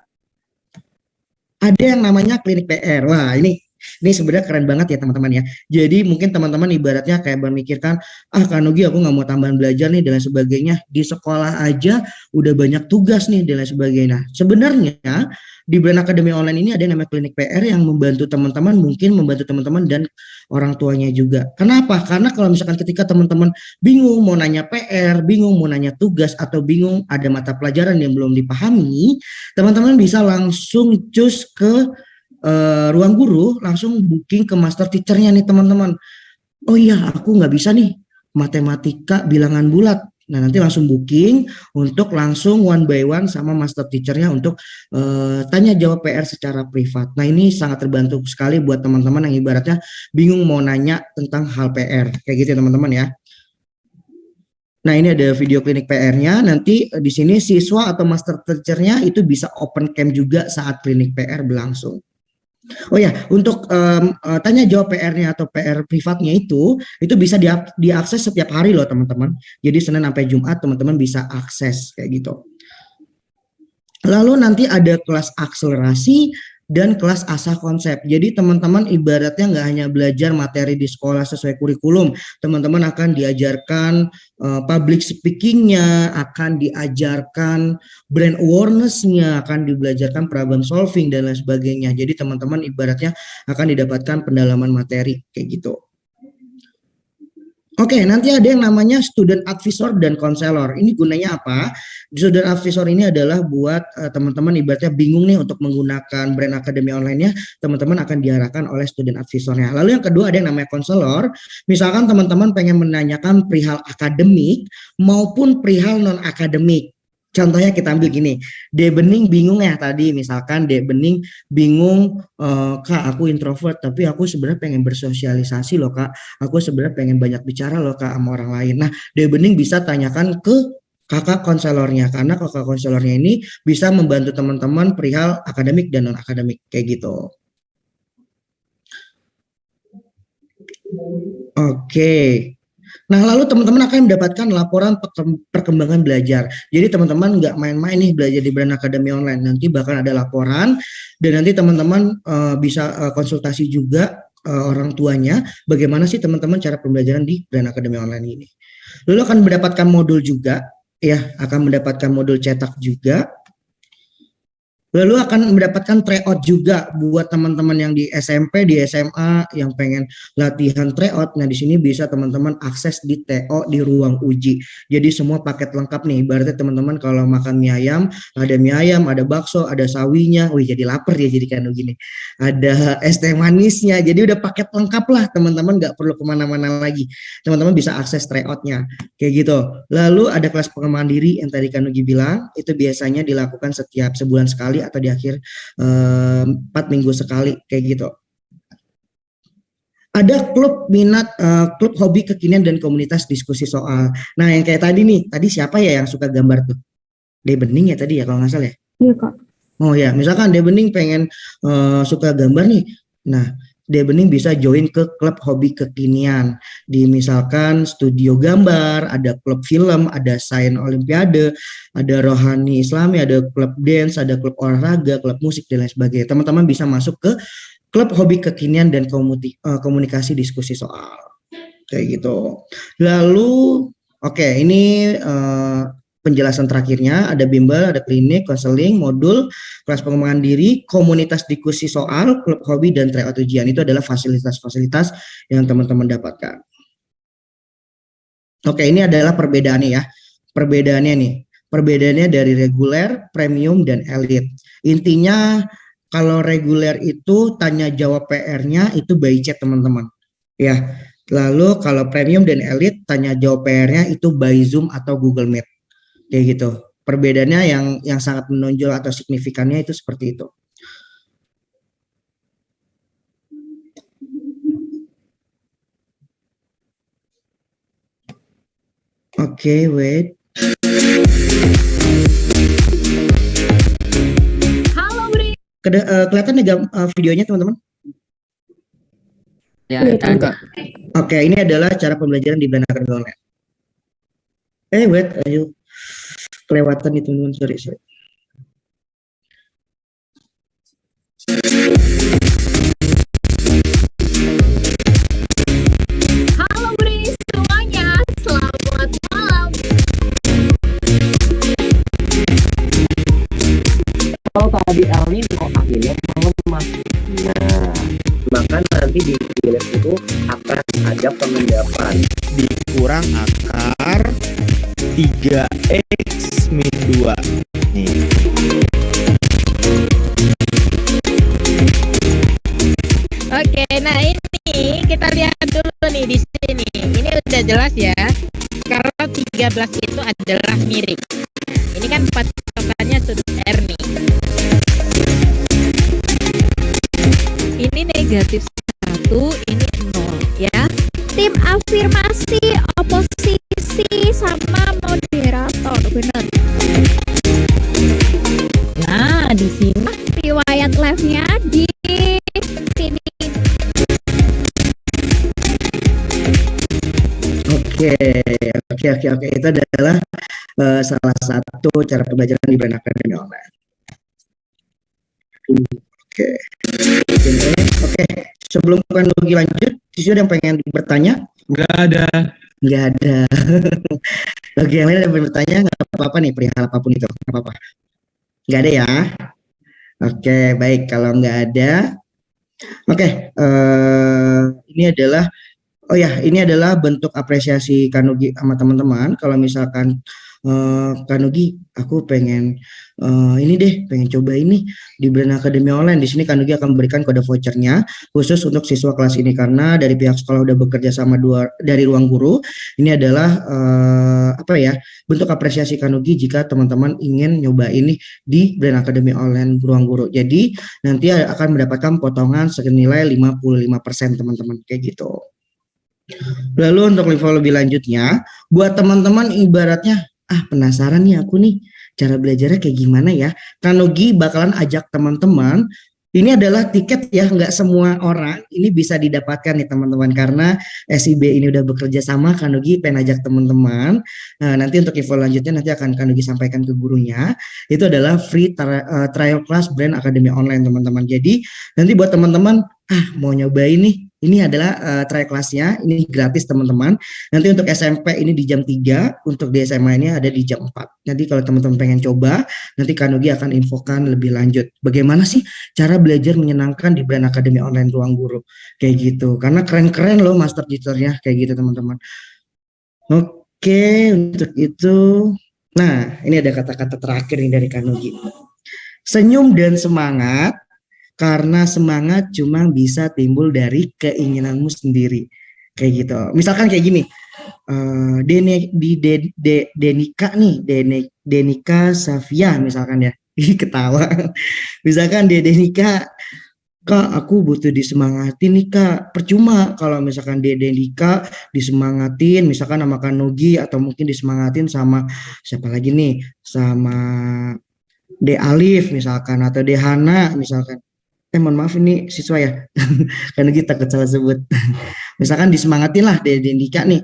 ada yang namanya klinik PR. Wah, ini sebenarnya keren banget ya teman-teman ya. Jadi mungkin teman-teman ibaratnya kayak memikirkan, Kanugi aku nggak mau tambahan belajar nih dan lain sebagainya. Di sekolah aja udah banyak tugas nih dan lain sebagainya. Sebenarnya di brand akademi online ini ada yang namanya klinik PR yang membantu teman-teman, mungkin membantu teman-teman dan orang tuanya juga. Kenapa? Karena kalau misalkan ketika teman-teman bingung mau nanya PR, bingung mau nanya tugas, atau bingung ada mata pelajaran yang belum dipahami, teman-teman bisa langsung cus ke Ruang Guru, langsung booking ke master teacher-nya nih teman-teman. Oh iya, aku nggak bisa nih matematika bilangan bulat. Nah nanti langsung booking untuk langsung one by one sama master teacher-nya untuk tanya jawab PR secara privat. Nah ini sangat terbantu sekali buat teman-teman yang ibaratnya bingung mau nanya tentang hal PR. Kayak gitu ya teman-teman ya. Nah ini ada video klinik PR-nya. Nanti di sini siswa atau master teacher-nya itu bisa open cam juga saat klinik PR berlangsung. Oh ya, untuk tanya jawab PR-nya atau PR privatnya itu bisa diakses setiap hari loh teman-teman. Jadi Senin sampai Jumat teman-teman bisa akses kayak gitu. Lalu nanti ada kelas akselerasi dan kelas asah konsep. Jadi teman-teman ibaratnya nggak hanya belajar materi di sekolah sesuai kurikulum, teman-teman akan diajarkan public speaking-nya, akan diajarkan brand awareness-nya, akan dibelajarkan problem solving dan lain sebagainya. Jadi teman-teman ibaratnya akan didapatkan pendalaman materi kayak gitu. Oke, nanti ada yang namanya student advisor dan konselor. Ini gunanya apa? Student advisor ini adalah buat teman-teman ibaratnya bingung nih untuk menggunakan brand akademi online-nya, teman-teman akan diarahkan oleh student advisornya. Lalu yang kedua ada yang namanya konselor. Misalkan teman-teman pengen menanyakan perihal akademik maupun perihal non-akademik. Contohnya kita ambil gini, Dek Bening bingung ya tadi, misalkan Dek Bening bingung, Kak aku introvert tapi aku sebenarnya pengen bersosialisasi loh Kak, aku sebenarnya pengen banyak bicara loh Kak sama orang lain. Nah Dek Bening bisa tanyakan ke kakak konselornya, karena kakak konselornya ini bisa membantu teman-teman perihal akademik dan non akademik kayak gitu. Oke. Nah, lalu teman-teman akan mendapatkan laporan perkembangan belajar. Jadi teman-teman nggak main-main nih belajar di Brand Academy Online. Nanti bahkan ada laporan dan nanti teman-teman bisa konsultasi juga orang tuanya bagaimana sih teman-teman cara pembelajaran di Brand Academy Online ini. Lalu akan mendapatkan modul juga, ya, akan mendapatkan modul cetak juga. Lalu akan mendapatkan tryout juga buat teman-teman yang di SMP, di SMA yang pengen latihan tryout. Nah, di sini bisa teman-teman akses di TO di ruang uji. Jadi semua paket lengkap nih. Ibaratnya teman-teman kalau makan mie ayam, ada bakso, ada sawinya. Wih, jadi lapar ya jadi kan gini. Ada es teh manisnya. Jadi udah paket lengkap lah teman-teman, nggak perlu kemana-mana lagi. Teman-teman bisa akses tryoutnya kayak gitu. Lalu ada kelas pengembangan diri yang tadi Kanugi bilang, itu biasanya dilakukan setiap sebulan sekali atau di akhir 4 minggu sekali kayak gitu. Ada klub minat, klub hobi kekinian dan komunitas diskusi soal. Nah, yang kayak tadi nih, tadi siapa ya yang suka gambar tuh? Bening ya tadi ya kalau nggak salah ya? Iya Kak. Oh ya, misalkan Bening pengen suka gambar nih. Nah, Bening bisa join ke klub hobi kekinian. Di misalkan studio gambar, ada klub film, ada sains olimpiade, ada rohani islami, ada klub dance, ada klub olahraga, klub musik dan lain sebagainya. Teman-teman bisa masuk ke klub hobi kekinian dan komunikasi diskusi soal. Kayak gitu. Lalu, oke, ini penjelasan terakhirnya, ada bimbel, ada klinik, konseling, modul, kelas pengembangan diri, komunitas diskusi soal, klub hobi, dan tryout ujian. Itu adalah fasilitas-fasilitas yang teman-teman dapatkan. Oke, ini adalah perbedaannya ya. Perbedaannya dari reguler, premium, dan elite. Intinya, kalau reguler itu tanya jawab PR-nya itu by chat teman-teman. Ya, lalu kalau premium dan elite tanya jawab PR-nya itu by Zoom atau Google Meet. Kayak gitu. Perbedaannya yang sangat menonjol atau signifikannya itu seperti itu. Oke, wait. Halo Bri. Kelihatan nggak videonya teman-teman? Ya, Kelihatan. Kak. Oke, ini adalah cara pembelajaran di Brand Academy Online. Wait, ayo. Kelewatan nih teman-teman, sorry. Halo Bri semuanya, selamat malam. Kalau tadi Elni kok akhirnya melemah. Nah, maka nanti di lab itu akan ada pengendapan dikurang akar 3x min 2 nih. Oke, nah ini kita lihat dulu nih di sini. Ini udah jelas ya. Karena 13 itu adalah mirip. Nah, ini kan patokannya sudut R nih. Ini negatif 1, ini 0 ya. Tim afirmasi, oposisi, sama moderator, bener. Nah, di sini Riwayat live-nya di sini. Oke. Itu adalah salah satu cara pembelajaran di Brand Academy Online. Oke. Sebelum Kanugi lanjut, siswa yang pengen bertanya? Nggak ada. Bagi yang lain yang bertanya nggak apa-apa nih perihal apapun itu, nggak apa-apa. Nggak ada ya? Oke, baik. Kalau nggak ada, oke. Ini adalah bentuk apresiasi Kanugi sama teman-teman. Kalau misalkan Kanugi, aku pengen pengen coba ini di Brand Academy Online. Di sini Kanugi akan memberikan kode vouchernya khusus untuk siswa kelas ini karena dari pihak sekolah udah bekerja sama dari ruang guru. Ini adalah bentuk apresiasi Kanugi jika teman-teman ingin nyoba ini di Brand Academy Online ruang guru. Jadi nanti akan mendapatkan potongan senilai 55% teman-teman kayak gitu. Lalu untuk level lebih lanjutnya, buat teman-teman ibaratnya penasaran nih aku nih cara belajarnya kayak gimana ya. Kanogi bakalan ajak teman-teman. Ini adalah tiket ya, nggak semua orang ini bisa didapatkan nih teman-teman, karena SIB ini udah bekerja sama. Kanogi pengen ajak teman-teman. Nanti untuk info lanjutnya nanti akan Kanogi sampaikan ke gurunya. Itu adalah free trial class Brand Academy online teman-teman. Jadi nanti buat teman-teman mau nyobain nih, ini adalah trial class-nya, ini gratis teman-teman. Nanti untuk SMP ini di jam 3, untuk di SMA ini ada di jam 4. Nanti kalau teman-teman pengen coba, nanti Kanogi akan infokan lebih lanjut. Bagaimana sih cara belajar menyenangkan di Brand Academy online Ruang Guru. Kayak gitu. Karena keren-keren loh master teacher-nya, kayak gitu teman-teman. Oke, untuk itu. Nah, ini ada kata-kata terakhir nih dari Kanogi. Senyum dan semangat, karena semangat cuma bisa timbul dari keinginanmu sendiri. Kayak gitu. Misalkan kayak gini. Denika Safia misalkan ya. Ketawa. Misalkan Denika, Kak, aku butuh disemangatin nih Kak. Percuma kalau misalkan Denika disemangatin misalkan sama Kanogi, atau mungkin disemangatin sama siapa lagi nih, sama De Alif misalkan, atau De Hana misalkan. Mohon maaf ini siswa ya, karena kita takut salah sebut. Misalkan disemangatin lah Denika nih.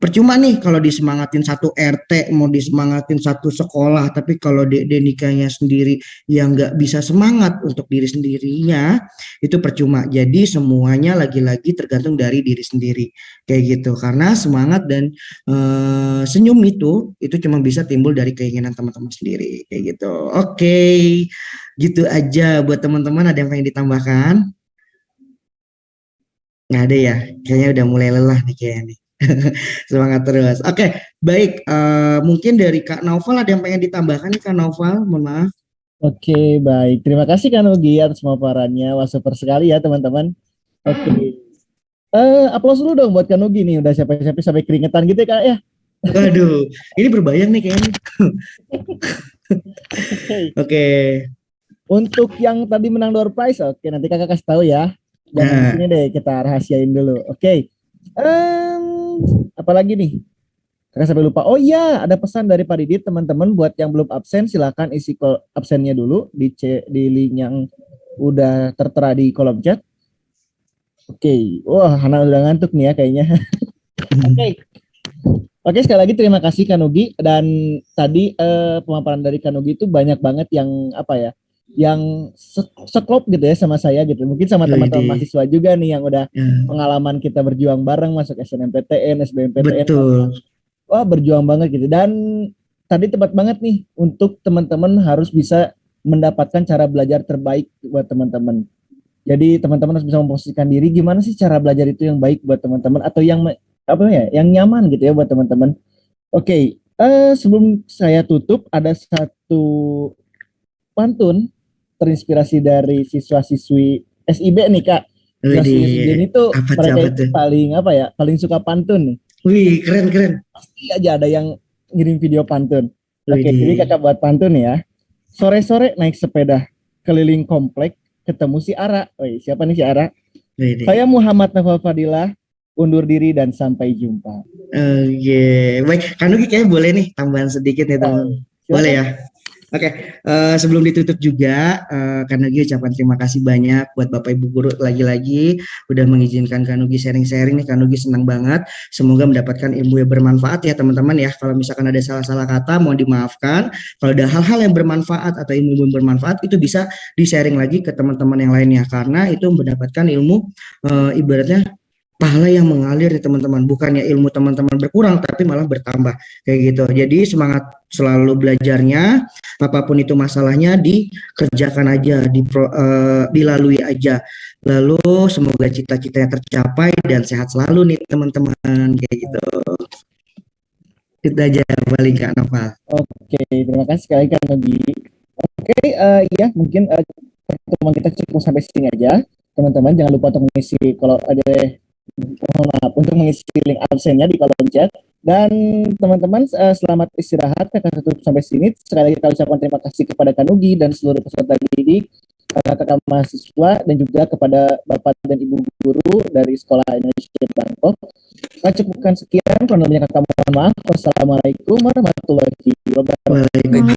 Percuma nih kalau disemangatin satu RT, mau disemangatin satu sekolah, tapi kalau Denikanya sendiri yang nggak bisa semangat untuk diri sendirinya, itu percuma. Jadi semuanya lagi-lagi tergantung dari diri sendiri, kayak gitu. Karena semangat dan senyum itu cuma bisa timbul dari keinginan teman-teman sendiri, kayak gitu. Oke, gitu aja buat teman-teman. Ada yang pengen ditambahkan? Nggak ada ya? Kayaknya udah mulai lelah nih kayaknya nih. Semangat terus. Oke, baik. Mungkin dari Kak Naufal ada yang pengen ditambahkan nih Kak Naufal, mohon maaf. Oke, baik. Terima kasih Kak Nugi atas pemaparannya. Wah, super sekali ya teman-teman. Oke. Aplaus dulu dong buat Kak Nugi nih. Udah siapa-siapa sampai keringetan gitu ya Kak ya. Waduh, ini berbayang nih kayaknya. Oke. Untuk yang tadi menang door prize, oke nanti kakak kasih tahu ya. Dan ini deh kita rahasiain dulu. Oke. Apalagi nih? Kakak sampai lupa. Oh iya, ada pesan dari Pak Didit teman-teman buat yang belum absen silakan isi absennya dulu di link yang udah tertera di kolom chat. Oke. Wah, Hana udah ngantuk nih ya kayaknya. Oke, sekali lagi terima kasih Kanogi, dan tadi pemaparan dari Kanogi itu banyak banget yang apa ya? Yang seklop gitu ya sama saya gitu. Mungkin sama teman-teman mahasiswa juga nih yang udah pengalaman kita berjuang bareng masuk SNMPTN, SBMPTN. Betul. Wah, berjuang banget gitu. Dan tadi tepat banget nih untuk teman-teman harus bisa mendapatkan cara belajar terbaik buat teman-teman. Jadi teman-teman harus bisa memposisikan diri gimana sih cara belajar itu yang baik buat teman-teman, atau yang apa ya, yang nyaman gitu ya buat teman-teman. Oke, sebelum saya tutup ada satu pantun terinspirasi dari siswa-siswi SIB nih Kak. Siswa-siswi ini tuh mereka itu paling suka pantun nih. Wih, keren. Pasti aja ada yang ngirim video pantun. Oke, jadi kakak buat pantun ya. Sore-sore naik sepeda keliling komplek ketemu si Ara. Wih, siapa nih si Ara? Saya Muhammad Naufal Fadilah, undur diri dan sampai jumpa. Baik, Kanogi kayaknya boleh nih tambahan sedikit nih teman. Boleh ya? Oke, sebelum ditutup juga, Kanogi ucapan terima kasih banyak buat Bapak Ibu Guru lagi-lagi udah mengizinkan Kanogi sharing-sharing nih. Kanogi senang banget. Semoga mendapatkan ilmu yang bermanfaat ya teman-teman ya. Kalau misalkan ada salah-salah kata mohon dimaafkan. Kalau ada hal-hal yang bermanfaat atau ilmu yang bermanfaat itu bisa di-sharing lagi ke teman-teman yang lainnya, karena itu mendapatkan ilmu ibaratnya pahala yang mengalir nih teman-teman, bukannya ilmu teman-teman berkurang tapi malah bertambah kayak gitu. Jadi semangat selalu belajarnya, apapun itu masalahnya dikerjakan aja, dilalui aja. Lalu semoga cita-citanya tercapai dan sehat selalu nih teman-teman, kayak gitu. Itu aja paling Kak Naufal. Oke, terima kasih sekali Kak Nogi. Oke, ya mungkin pertemuan kita cukup sampai sini aja. Teman-teman jangan lupa untuk mengisi kalau ada untuk mengisi link absennya di kolom chat. Dan teman-teman selamat istirahat. Kakak tutup sampai sini. Sekali lagi kami ucapkan terima kasih kepada Kanogi dan seluruh peserta didik, kakak-kakak mahasiswa, dan juga kepada Bapak dan Ibu guru dari Sekolah Indonesia Bangkok. Cukupkan sekian, kurang lebihnya kata mohon maaf. Wassalamualaikum warahmatullahi wabarakatuh. Waalaikumsalam.